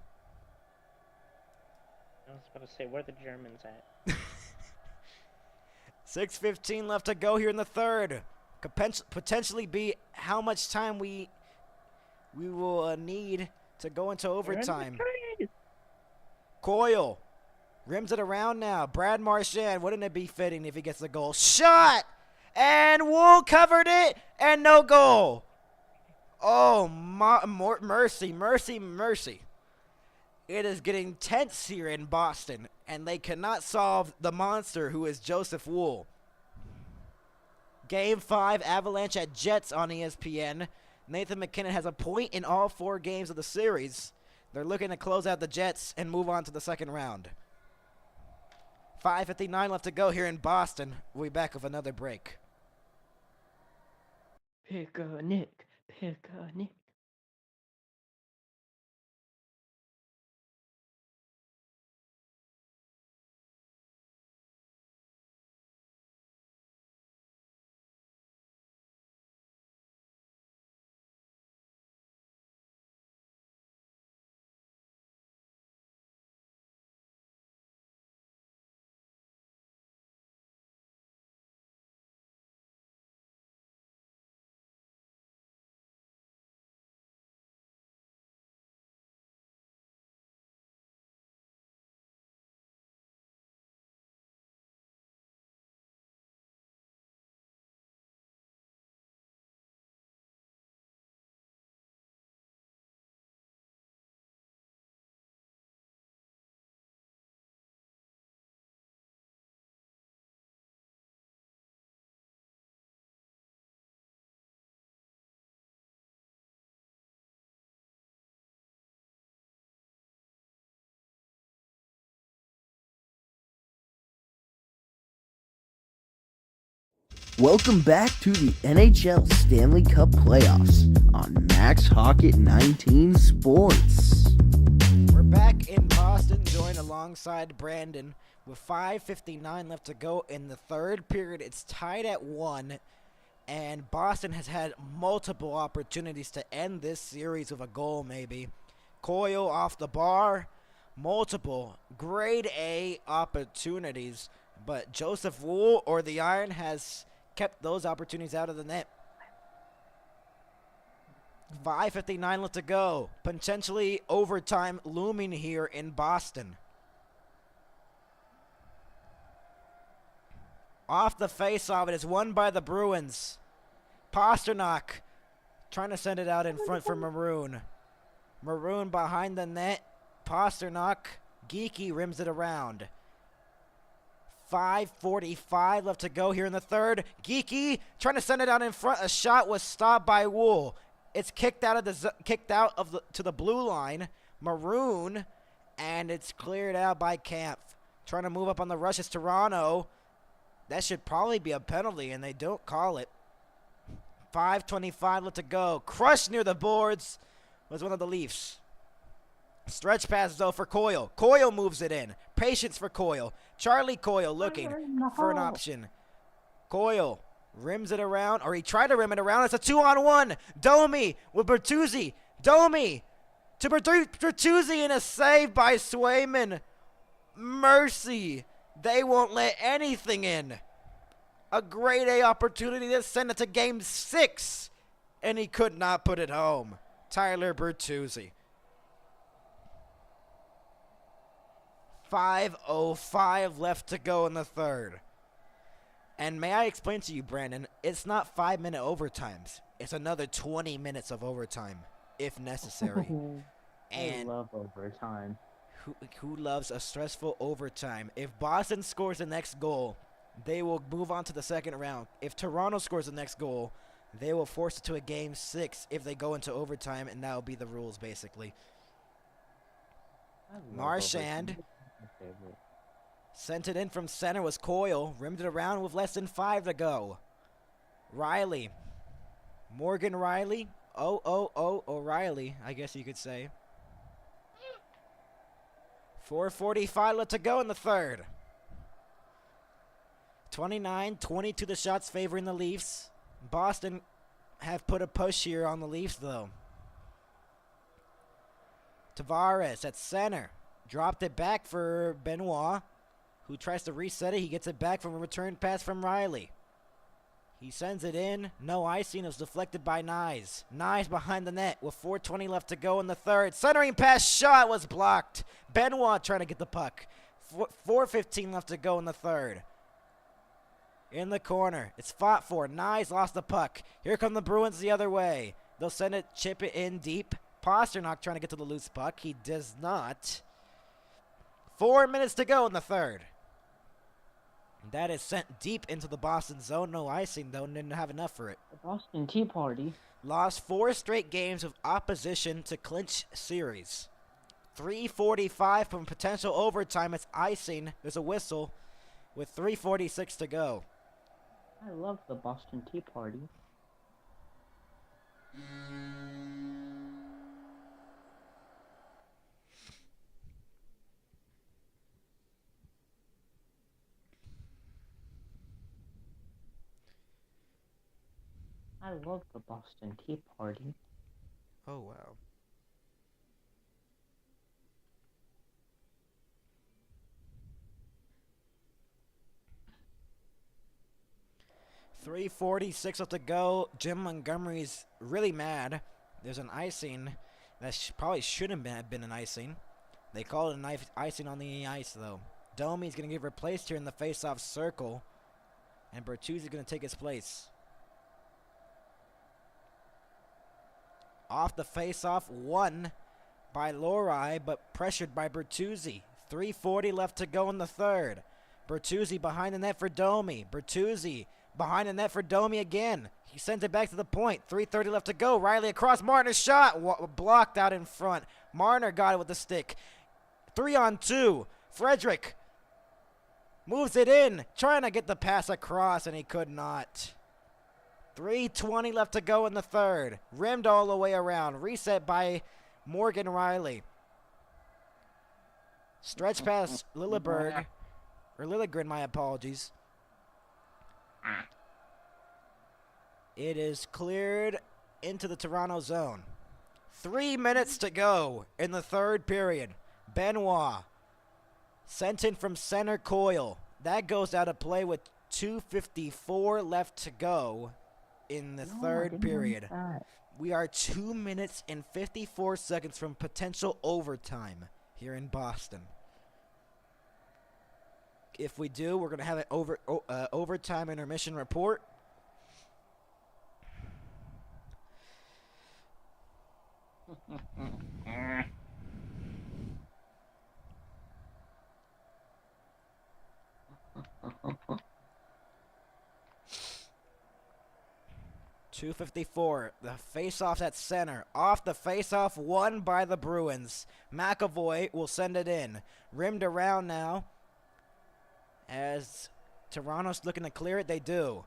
I was about to say, where are the Germans at? 6:15 left to go here in the third. Could potentially be how much time we will need to go into overtime. Coyle rims it around now. Brad Marchand, wouldn't it be fitting if he gets the goal? Shot! And Wool covered it, and no goal. Oh, mercy, mercy, mercy. It is getting tense here in Boston, and they cannot solve the monster who is Joseph Wool. Game 5, Avalanche at Jets on ESPN. Nathan McKinnon has a point in all 4 games of the series. They're looking to close out the Jets and move on to the second round. 5:59 left to go here in Boston. We'll be back with another break. Pick a Nick. Pick a Nick. Welcome back to the NHL Stanley Cup playoffs on Max Hockett 19 Sports. We're back in Boston, joined alongside Brandon with 5:59 left to go in the third period. It's tied at 1, and Boston has had multiple opportunities to end this series with a goal maybe. Coyle off the bar, multiple grade A opportunities, but Joseph Wool or the Iron has kept those opportunities out of the net. 5:59 left to go. Potentially overtime looming here in Boston. Off the face-off, it is won by the Bruins. Pasternak trying to send it out in front for Maroon. Maroon behind the net. Pasternak, Geeky rims it around. 5:45 left to go here in the third. Geeky trying to send it out in front. A shot was stopped by Wool. It's kicked out of to the blue line. Maroon, and it's cleared out by Camp. Trying to move up on the rush is Toronto. That should probably be a penalty, and they don't call it. 5:25 left to go. Crushed near the boards was one of the Leafs. Stretch pass, though, for Coyle. Coyle moves it in. Patience for Coyle. Charlie Coyle looking for an option. Coyle rims it around, or he tried to rim it around. It's a 2-on-1. Domi with Bertuzzi. Domi to Bertuzzi, and a save by Swayman. Mercy. They won't let anything in. A grade A opportunity to send it to game 6, and he could not put it home. Tyler Bertuzzi. 5:05 left to go in the third. And may I explain to you, Brandon, it's not 5-minute overtimes. It's another 20 minutes of overtime, if necessary. I love overtime. Who loves a stressful overtime? If Boston scores the next goal, they will move on to the second round. If Toronto scores the next goal, they will force it to a game 6 if they go into overtime, and that will be the rules, basically. Marchand sent it in from center was Coyle. Rimmed it around with less than 5 to go. Riley. Morgan Riley. O'Reilly, I guess you could say. 4:45 left to go in the third. 29-22 the shots favoring the Leafs. Boston have put a push here on the Leafs, though. Tavares at center. Dropped it back for Benoit, who tries to reset it. He gets it back from a return pass from Riley. He sends it in. No icing. It was deflected by Nyes. Nyes behind the net with 4:20 left to go in the third. Centering pass shot was blocked. Benoit trying to get the puck. 4:15 left to go in the third. In the corner. It's fought for. Nyes lost the puck. Here come the Bruins the other way. They'll send it, chip it in deep. Pasternak trying to get to the loose puck. He does not. 4 minutes to go in the third. That is sent deep into the Boston zone. No icing, though. Didn't have enough for it. The Boston Tea Party. Lost 4 straight games of opposition to clinch series. 3:45 from potential overtime. It's icing. There's a whistle with 3:46 to go. I love the Boston Tea Party. I love the Boston Tea Party. Oh, wow. .346 left to go. Jim Montgomery's really mad. There's an icing that probably shouldn't have been an icing. They called it an icing on the ice, though. Domi's going to get replaced here in the face-off circle. And Bertuzzi's going to take his place. Off the face-off, won by Lohrei, but pressured by Bertuzzi. 3:40 left to go in the third. Bertuzzi behind the net for Domi. Bertuzzi behind the net for Domi again. He sends it back to the point. 3:30 left to go. Riley across. Marner's shot blocked out in front. Marner got it with the stick. 3-on-2. Frederick moves it in, trying to get the pass across, and he could not. 3:20 left to go in the third. Rimmed all the way around. Reset by Morgan Riley. Stretch pass Lilleberg. Or Lilligren, my apologies. It is cleared into the Toronto zone. 3 minutes to go in the third period. Benoit sent in from center Coyle. That goes out of play with 2:54 left to go in the third period. We are 2 minutes and 54 seconds from potential overtime here in Boston. If we do, we're going to have an overtime intermission report. .254. The face-off at center. Off the face-off, won by the Bruins. McAvoy will send it in. Rimmed around now. As Toronto's looking to clear it, they do.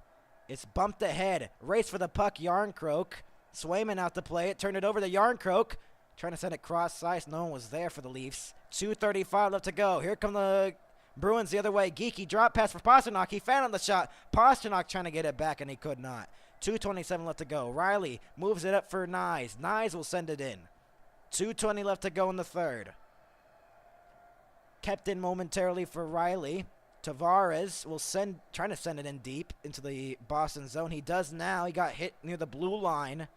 It's bumped ahead. Race for the puck, Yarncroke. Swayman out to play it. Turned it over to Yarncroke. Trying to send it cross-ice. No one was there for the Leafs. 2:35 left to go. Here come the Bruins the other way. Geeky drop pass for Pasternak. He found on the shot. Pasternak trying to get it back, and he could not. 2:27 left to go. Riley moves it up for Nyes. Nyes will send it in. 2:20 left to go in the third. Kept in momentarily for Riley. Tavares will trying to send it in deep into the Boston zone. He does now. He got hit near the blue line.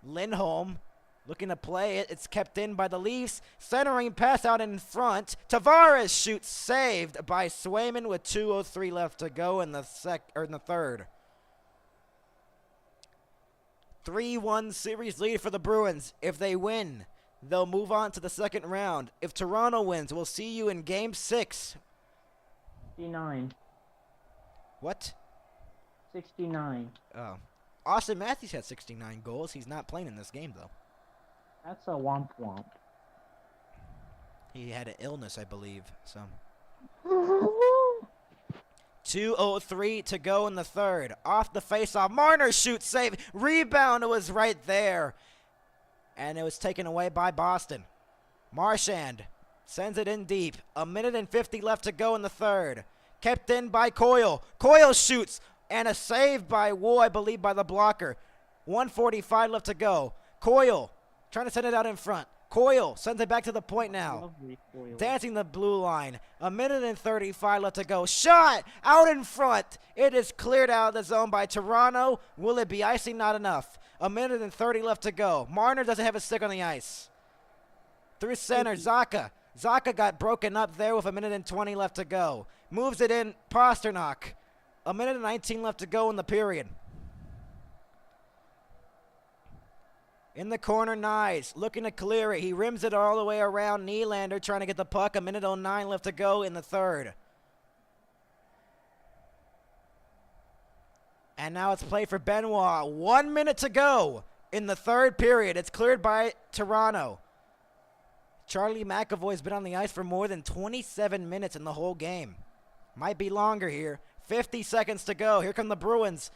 Lindholm looking to play it. It's kept in by the Leafs. Centering pass out in front. Tavares shoots, saved by Swayman with 2:03 left to go in the third. 3-1 series lead for the Bruins. If they win, they'll move on to the second round. If Toronto wins, we'll see you in Game 6. 69. What? 69. Oh. Austin Matthews had 69 goals. He's not playing in this game, though. That's a womp womp. He had an illness, I believe. So 2:03 to go in the third. Off the faceoff. Marner shoots, save. Rebound was right there. And it was taken away by Boston. Marchand sends it in deep. 1:50 left to go in the third. Kept in by Coyle. Coyle shoots. And a save by Wu, I believe, by the blocker. 1:45 left to go. Coyle trying to send it out in front. Coyle sends it back to the point now. Lovely foil. Dancing the blue line. 1:35 left to go. Shot out in front. It is cleared out of the zone by Toronto. Will it be icing? Not enough. 1:30 left to go. Marner doesn't have a stick on the ice. Through center, Zacha. Zacha got broken up there with 1:20 left to go. Moves it in, Pasternak. 1:19 left to go in the period. In the corner, Nyes looking to clear it. He rims it all the way around. Nylander trying to get the puck. 1:09 left to go in the third. And now it's play for Benoit. 1 minute to go in the third period. It's cleared by Toronto. Charlie McAvoy's been on the ice for more than 27 minutes in the whole game. Might be longer here. 50 seconds to go. Here come the Bruins.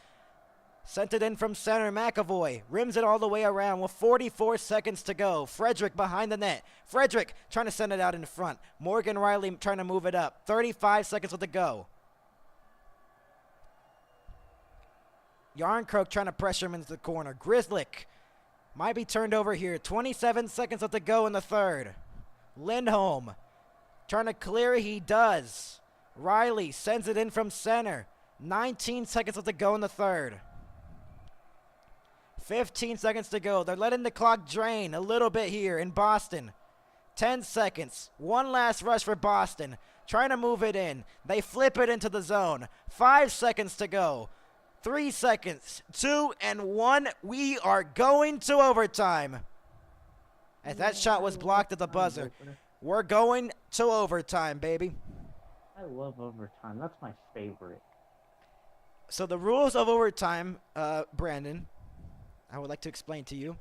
Sent it in from center. McAvoy rims it all the way around with 44 seconds to go. Frederick behind the net. Frederick trying to send it out in front. Morgan Riley trying to move it up. 35 seconds left to go. Yarncroke trying to pressure him into the corner. Grzelcyk might be turned over here. 27 seconds left to go in the third. Lindholm trying to clear. He does. Riley sends it in from center. 19 seconds left to go in the third. 15 seconds to go. They're letting the clock drain a little bit here in Boston. 10 seconds. One last rush for Boston. Trying to move it in. They flip it into the zone. 5 seconds to go. 3 seconds. 2 and 1. We are going to overtime. As that shot was blocked at the buzzer. We're going to overtime, baby. I love overtime. That's my favorite. So the rules of overtime, Brandon, I would like to explain to you.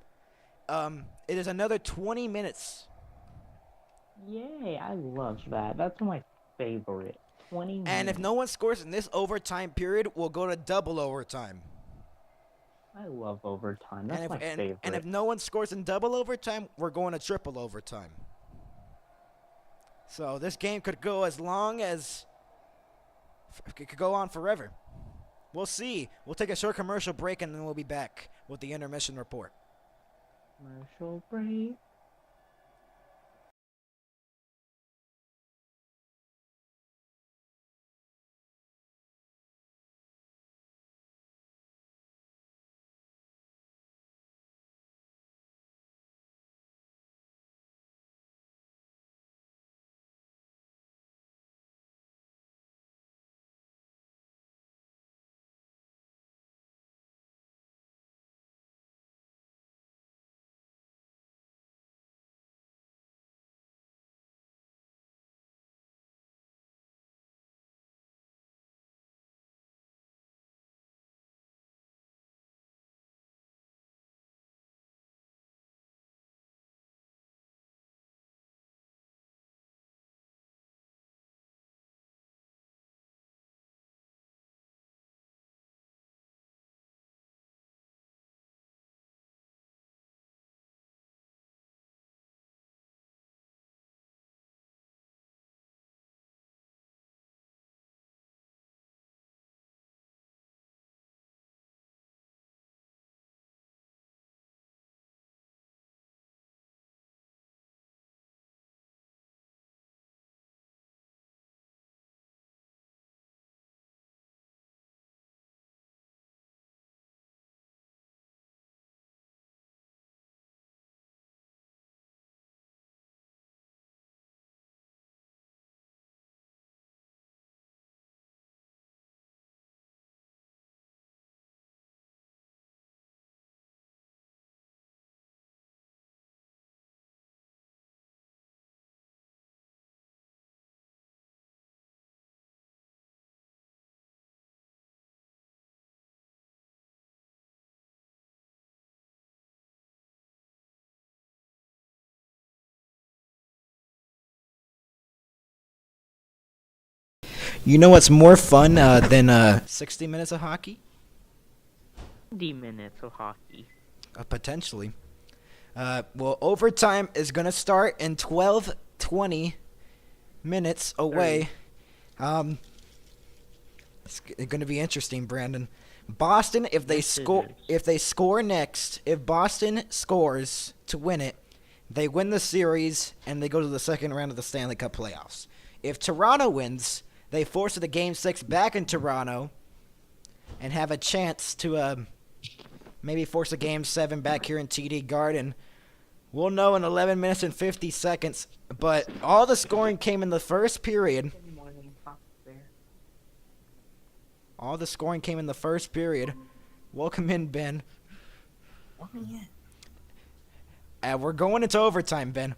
It is another 20 minutes. Yay, I love that. That's my favorite. 20 minutes. And if no one scores in this overtime period, we'll go to double overtime. I love overtime. That's And my favorite. and if no one scores in double overtime, we're going to triple overtime. So this game could go as long as... It could go on forever. We'll see. We'll take a short commercial break and then we'll be back with the intermission report. Commercial break. You know what's more fun than 60 minutes of hockey? 90 minutes of hockey. Potentially. Well, overtime is going to start in 20 minutes away. It's going to be interesting, Brandon. Boston, if they Yes, it score, is. if they score next, if Boston scores to win it, they win the series, and they go to the second round of the Stanley Cup playoffs. If Toronto wins, they force the Game 6 back in Toronto and have a chance to maybe force a Game 7 back here in TD Garden. We'll know in 11 minutes and 50 seconds, but all the scoring came in the first period. All the scoring came in the first period. Welcome in, Ben. We're going into overtime, Ben.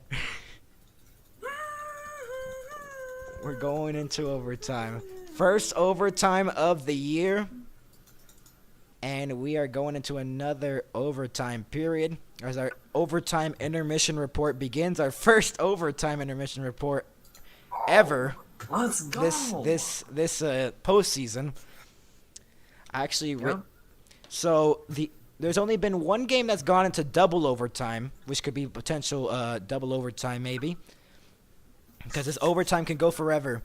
We're going into overtime. First overtime of the year. And we are going into another overtime period. As our overtime intermission report begins. Our first overtime intermission report ever. Let's go. This postseason. Actually, Yep. so there's only been one game that's gone into double overtime, which could be potential double overtime maybe, because this overtime can go forever.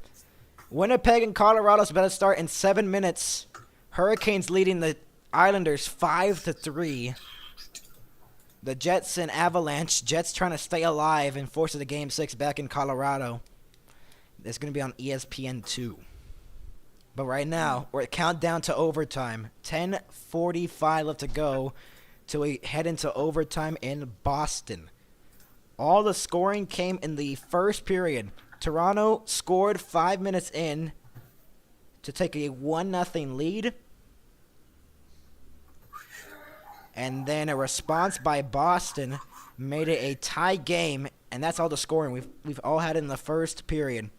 Winnipeg and Colorado's about to start in 7 minutes. Hurricanes leading the Islanders 5-3. The Jets and Avalanche. Jets trying to stay alive and force the Game 6 back in Colorado. It's going to be on ESPN2. But right now, we're at countdown to overtime. 10:45 left to go till we head into overtime in Boston. All the scoring came in the first period. Toronto scored 5 minutes in to take a 1-0 lead. And then a response by Boston made it a tie game, and that's all the scoring we've all had in the first period.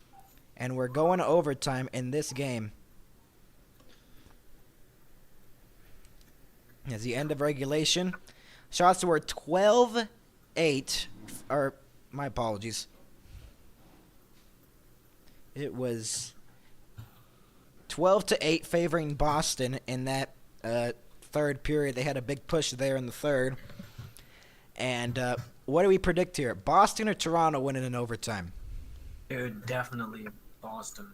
And we're going to overtime in this game. As the end of regulation, shots were 12-8, or my apologies. It was 12-8 favoring Boston in that third period. They had a big push there in the third. And what do we predict here? Boston or Toronto winning in overtime? Dude, definitely Boston.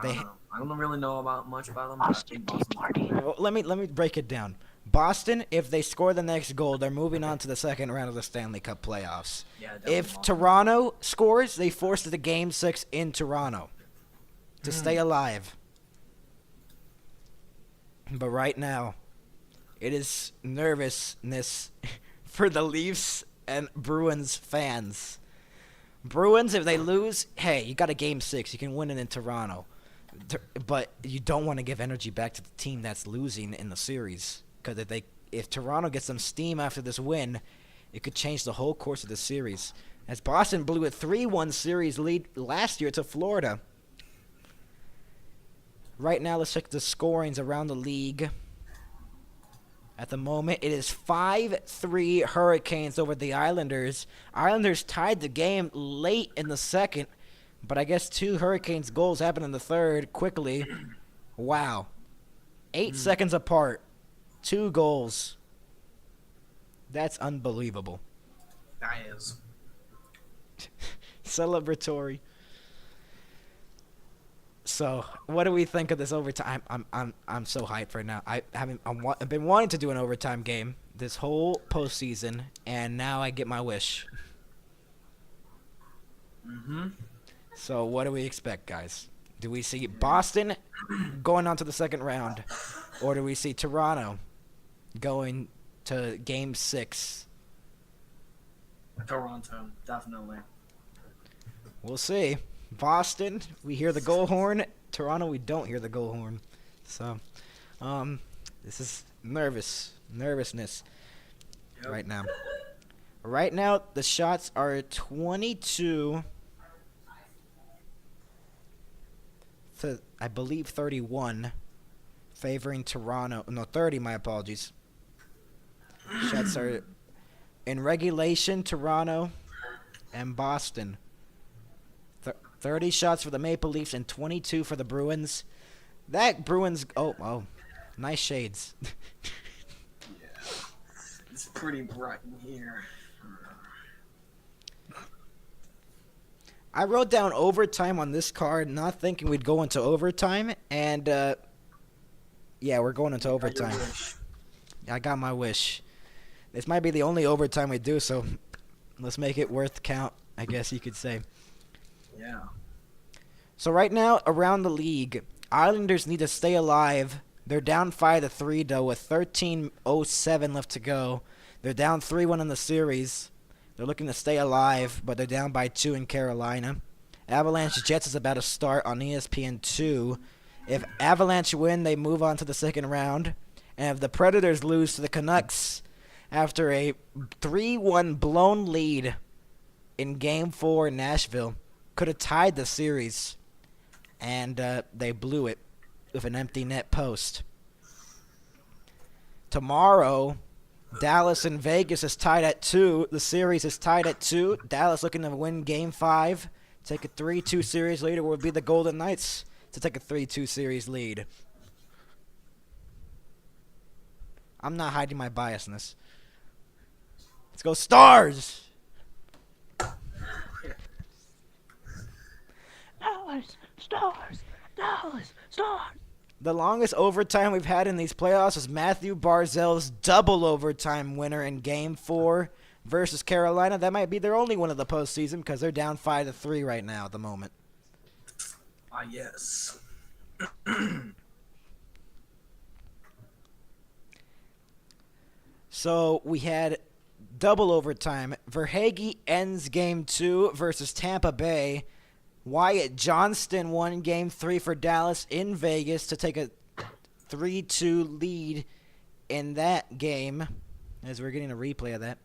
They- I don't really know much about them. But I think Boston. Well, let me break it down. Boston, if they score the next goal, they're moving on to the second round of the Stanley Cup playoffs. Yeah, definitely If Boston. Toronto scores, they force the Game 6 in Toronto to stay alive. But right now, it is nervousness for the Leafs and Bruins fans. Bruins, if they lose, hey, you got a Game 6. You can win it in Toronto. But you don't want to give energy back to the team that's losing in the series. Because if Toronto gets some steam after this win, it could change the whole course of the series. As Boston blew a 3-1 series lead last year to Florida. Right now, let's check the scorings around the league. At the moment, it is 5-3 Hurricanes over the Islanders. Islanders tied the game late in the second, but I guess 2 Hurricanes goals happened in the third quickly. Wow. 8 seconds apart. 2 goals. That's unbelievable. That is. Celebratory. So, what do we think of this overtime? I'm so hyped right now. I've been wanting to do an overtime game this whole postseason, and now I get my wish. So, what do we expect, guys? Do we see Boston going on to the second round, or do we see Toronto going to Game 6? Toronto, definitely. We'll see. Boston, we hear the goal horn. Toronto, we don't hear the goal horn. So, this is nervousness Yep. right now. Right now, the shots are 22 to, I believe, 31, favoring Toronto. No, 30, my apologies. Shots are in regulation, Toronto and Boston. 30 shots for the Maple Leafs and 22 for the Bruins. That Bruins... Oh, nice shades. It's pretty bright in here. I wrote down overtime on this card, not thinking we'd go into overtime, and yeah, we're going into overtime. Your wish. I got my wish. This might be the only overtime we do, so Let's make it worth count, I guess you could say. Yeah. So right now, around the league, Islanders need to stay alive. They're down 5-3 though, with 13:07 left to go. They're down 3-1 in the series. They're looking to stay alive, but they're down by 2 in Carolina. Avalanche Jets is about to start on ESPN2. If Avalanche win, they move on to the second round. And if the Predators lose to the Canucks after a 3-1 blown lead in Game 4 in Nashville, could have tied the series. And they blew it with an empty net post. Tomorrow, Dallas and Vegas is tied at 2. The series is tied at 2. Dallas looking to win Game 5. Take a 3-2 series lead, or would be the Golden Knights to take a 3-2 series lead. I'm not hiding my biasness. Let's go Stars! Dallas Stars. Dallas Stars. The longest overtime we've had in these playoffs is Matthew Barzal's double overtime winner in Game 4 versus Carolina. That might be their only one of the postseason because they're down 5-3 right now at the moment. Yes. So we had double overtime. Verhaeghe ends Game 2 versus Tampa Bay. Wyatt Johnston won Game 3 for Dallas in Vegas to take a 3-2 lead in that game. As we're getting a replay of that.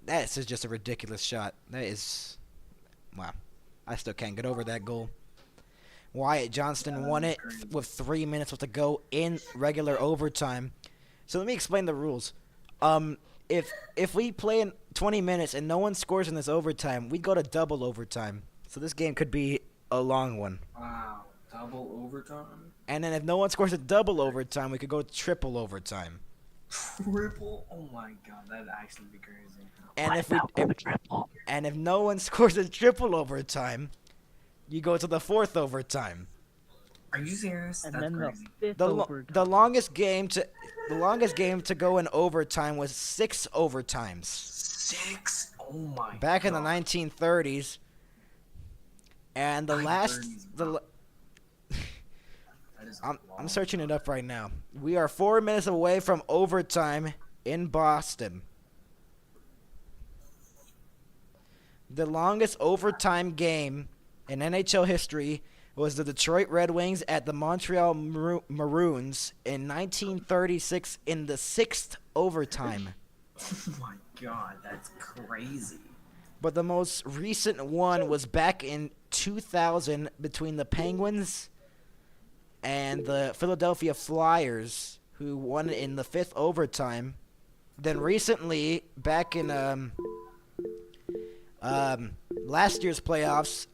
That is just a ridiculous shot. That is... Wow. I still can't get over that goal. Wyatt Johnston won it with 3 minutes left to go in regular overtime. So let me explain the rules. If we play in 20 minutes and no one scores in this overtime, we go to double overtime. So this game could be a long one. Wow. Double overtime? And then if no one scores a double overtime, we could go triple overtime. Triple? Oh my god, that'd actually be crazy. And if no one scores a triple overtime, you go to the fourth overtime. Are you serious? And That's then crazy. the fifth The overtime. longest game to go in overtime was 6 overtimes 6? Oh my back in the god. 1930s. And the last 930s, the wow. l- That is a I'm long searching it up right now. We are 4 minutes away from overtime in Boston. The longest overtime game in NHL history was the Detroit Red Wings at the Montreal Maroons in 1936 in the 6th overtime. Oh my god, that's crazy. But the most recent one was back in 2000 between the Penguins and the Philadelphia Flyers, who won in the 5th overtime. Then recently, back in last year's playoffs,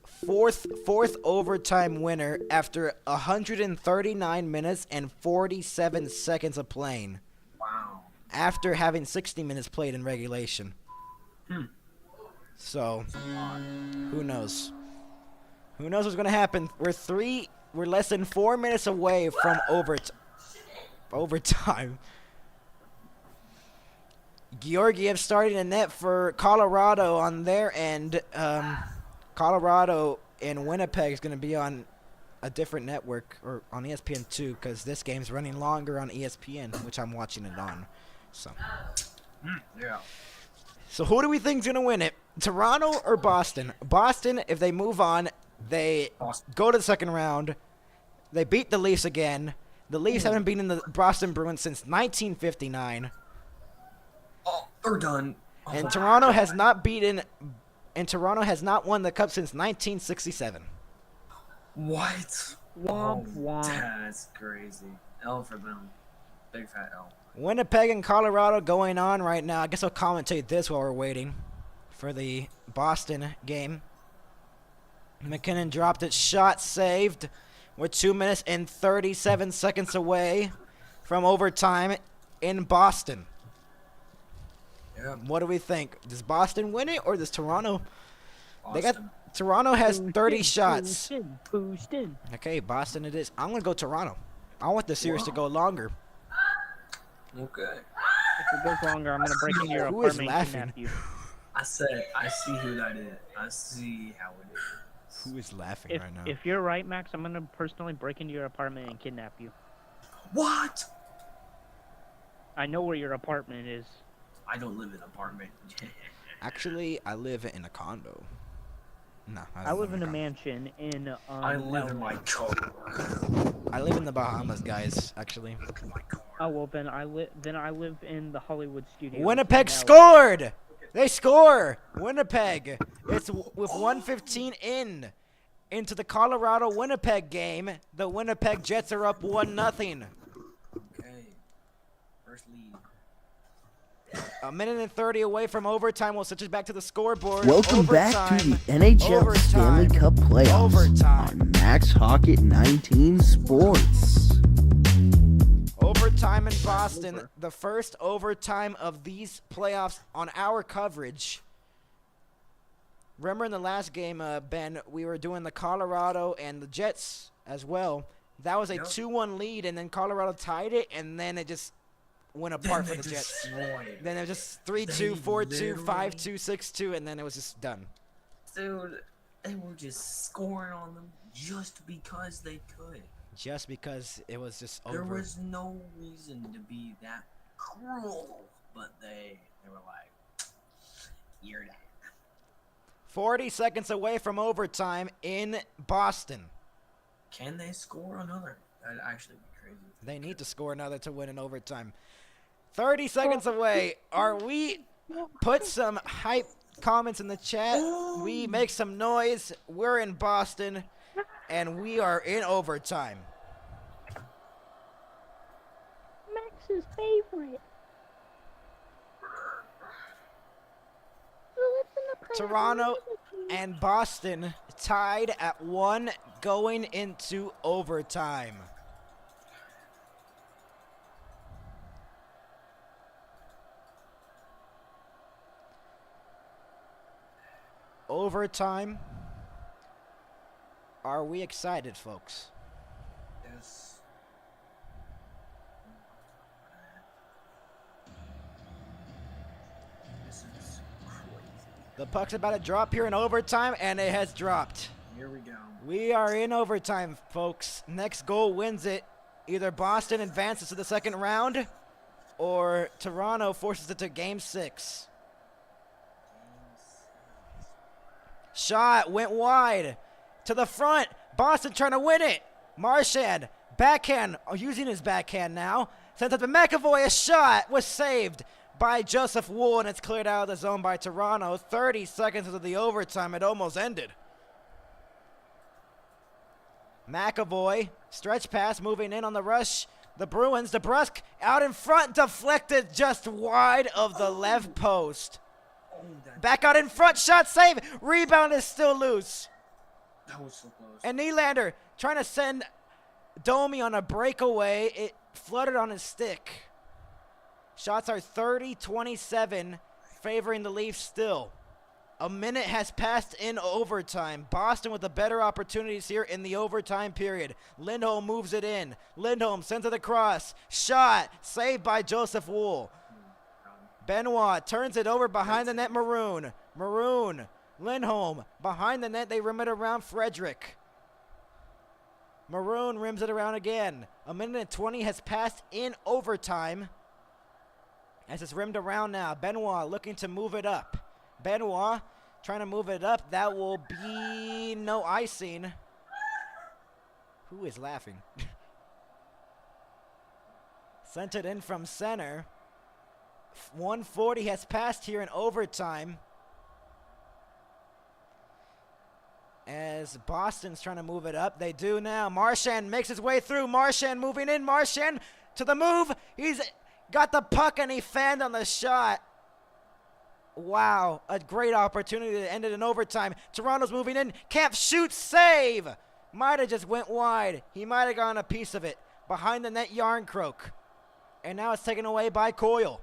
fourth overtime winner after 139 minutes and 47 seconds of playing, Wow. after having 60 minutes played in regulation. So, who knows? Who knows what's gonna happen? We're less than 4 minutes away from overtime. Georgiev starting a net for Colorado on their end. Colorado and Winnipeg is going to be on a different network, or on ESPN2, because this game's running longer on ESPN, which I'm watching it on. So Yeah. who do we think is going to win it? Toronto or Boston? Boston, if they move on, they Boston. go to the second round. They beat the Leafs again. The Leafs haven't beaten the Boston Bruins since 1959. Oh, they're done. Oh And my Toronto God. has not beaten, and Toronto has not won the Cup since 1967. What? Womp Oh, womp. that's crazy. L for them. Big fat L. Winnipeg and Colorado going on right now. I guess I'll commentate this while we're waiting for the Boston game. McKinnon dropped it, shot saved. We're 2 minutes and 37 seconds away from overtime in Boston. Yeah. What do we think? Does Boston win it, or does Toronto? They got Boston. Toronto has 30 shots. Boosted. Okay, Boston it is. I'm gonna go Toronto. I want the series to go longer. Okay. If it goes longer, I'm gonna break into your Who is apartment and laughing? kidnap you. I said, I see who that is. I see how it is. Who is laughing If right now? if you're right, Max, I'm gonna personally break into your apartment and kidnap you. What? I know where your apartment is. I don't live in an apartment. Actually, I live in a condo. No, I live in a condo. mansion in I live in LA. my car. I live in the Bahamas, guys. Actually, Look at my car. Oh well, then I live in the Hollywood studios. Winnipeg in LA. scored. They score. Winnipeg. It's with 1:15 into the Colorado Winnipeg game. The Winnipeg Jets are up 1-0. Okay. First lead. A minute and 30 away from overtime. We'll switch it back to the scoreboard. Welcome back to the Overtime. NHL Stanley Overtime. Cup playoffs Overtime. on Max Hockett 19 Sports. Overtime in Boston. The first overtime of these playoffs on our coverage. Remember in the last game, Ben, we were doing the Colorado and the Jets as well. That was a Yep. 2-1 lead, and then Colorado tied it, and then it just went apart for the Jets. Destroyed. Then it was just 3-2, They 4-2, literally- 5-2, 6-2, and then it was just done. Dude, they were just scoring on them just because they could. Just because it was just There over. was no reason to be that cruel, but they were like, you're that. 40 seconds away from overtime in Boston. Can they score another? That'd actually be crazy. They need to score another to win in overtime. 30 seconds away. Are we put some hype comments in the chat? We make some noise. We're in Boston, and we are in overtime. Max's favorite. Well, it's in the playoffs. Toronto and Boston tied at 1 going into overtime. Overtime. Are we excited, folks? Yes. This is crazy. The puck's about to drop here in overtime, and it has dropped. Here we go. We are in overtime, folks. Next goal wins it. Either Boston advances to the second round, or Toronto forces it to Game 6. Shot went wide. To the front. Boston trying to win it. Marchand, backhand, using his backhand now. Sent up to McAvoy. A shot was saved by Joseph Wool, and it's cleared out of the zone by Toronto. 30 seconds into the overtime. It almost ended. McAvoy, stretch pass, moving in on the rush. The Bruins, DeBrusque out in front, deflected just wide of the left post. Oh, that, Back out in front, shot save. Rebound is still loose. that was so close. And Nylander trying to send Domi on a breakaway. It fluttered on his stick. Shots are 30-27, favoring the Leafs still. A minute has passed in overtime. Boston with the better opportunities here in the overtime period. Lindholm moves it in. Lindholm sends it across. Shot. Saved by Joseph Wool. Benoit turns it over behind the net. Maroon. Lindholm behind the net. They rim it around Frederick. Maroon rims it around again. A minute and 20 has passed in overtime. As it's rimmed around now. Benoit looking to move it up. Benoit trying to move it up. That will be no icing. Who is laughing? Sent it in from center. 140 has passed here in overtime. As Boston's trying to move it up. They do now. Marchand makes his way through. Marchand moving in. Marchand to the move. He's got the puck and he fanned on the shot. Wow, a great opportunity that ended in overtime. Toronto's moving in. Camp shoots, save. Might have just went wide. He might have gotten a piece of it. Behind the net, Yarncroke. And now it's taken away by Coyle.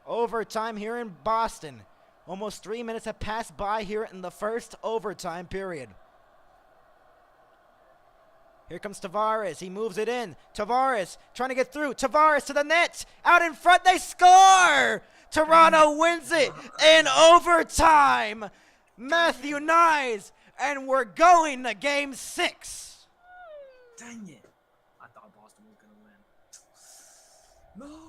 Overtime here in Boston. Almost 3 minutes have passed by here in the first overtime period. Here comes Tavares. He moves it in. Tavares trying to get through. Tavares to the net. Out in front. They score! Toronto wins it in overtime. Matthew Nyes, and we're going to Game 6. Dang it. I thought Boston was going to win. No.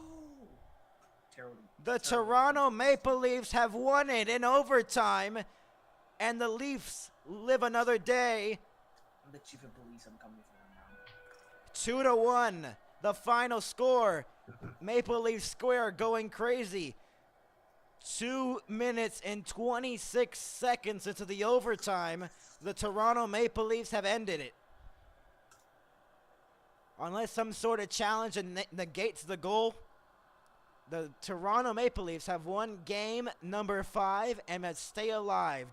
Terrible. The Toronto Maple Leafs have won it in overtime, and the Leafs live another day. The chief of police, I'm coming for them now. 2-1. The final score. Maple Leaf Square going crazy. 2 minutes and 26 seconds into the overtime. The Toronto Maple Leafs have ended it. Unless some sort of challenge negates the goal, the Toronto Maple Leafs have won game number 5 and must stay alive.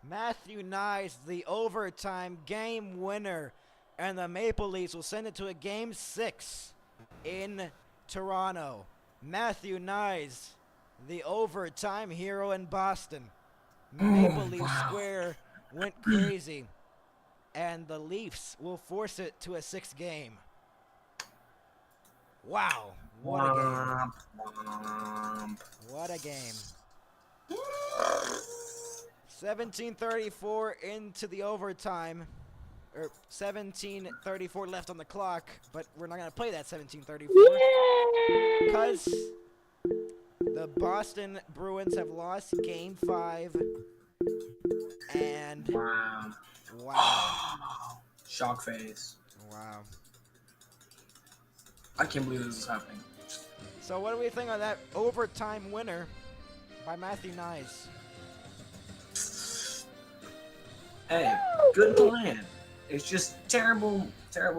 Matthew Nyes, the overtime game winner, and the Maple Leafs will send it to a Game 6 in Toronto. Matthew Nyes, the overtime hero in Boston. Maple Leaf Square went crazy, and the Leafs will force it to a 6th game. Wow, what a game. What a game. 17:34 into the overtime, or 17:34 left on the clock, but we're not going to play that 17:34 because the Boston Bruins have lost Game 5, and wow. Shock face. Wow. I can't believe this is happening. So what do we think of that overtime winner by Matthew Nyes? Hey, good plan. It's just terrible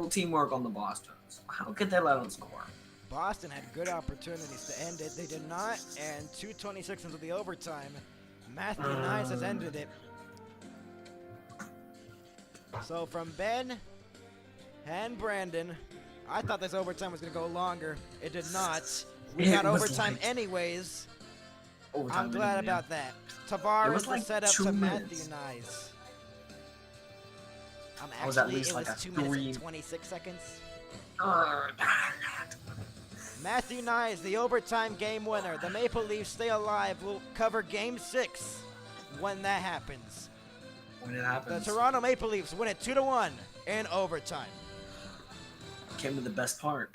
teamwork on the Bostons. How could they let them score? Boston had good opportunities to end it. They did not, and 2:26 into the overtime, Matthew Nyes has ended it. So from Ben and Brandon, I thought this overtime was going to go longer. It did not. We got overtime anyways. I'm glad about that. Tavares was set up to Matthew Nyes. It was 2 minutes and 26 seconds. Matthew Nyes, the overtime game winner. The Maple Leafs stay alive. We'll cover Game 6 when that happens. When it happens. The Toronto Maple Leafs win it 2-1 in overtime. Came to the best part.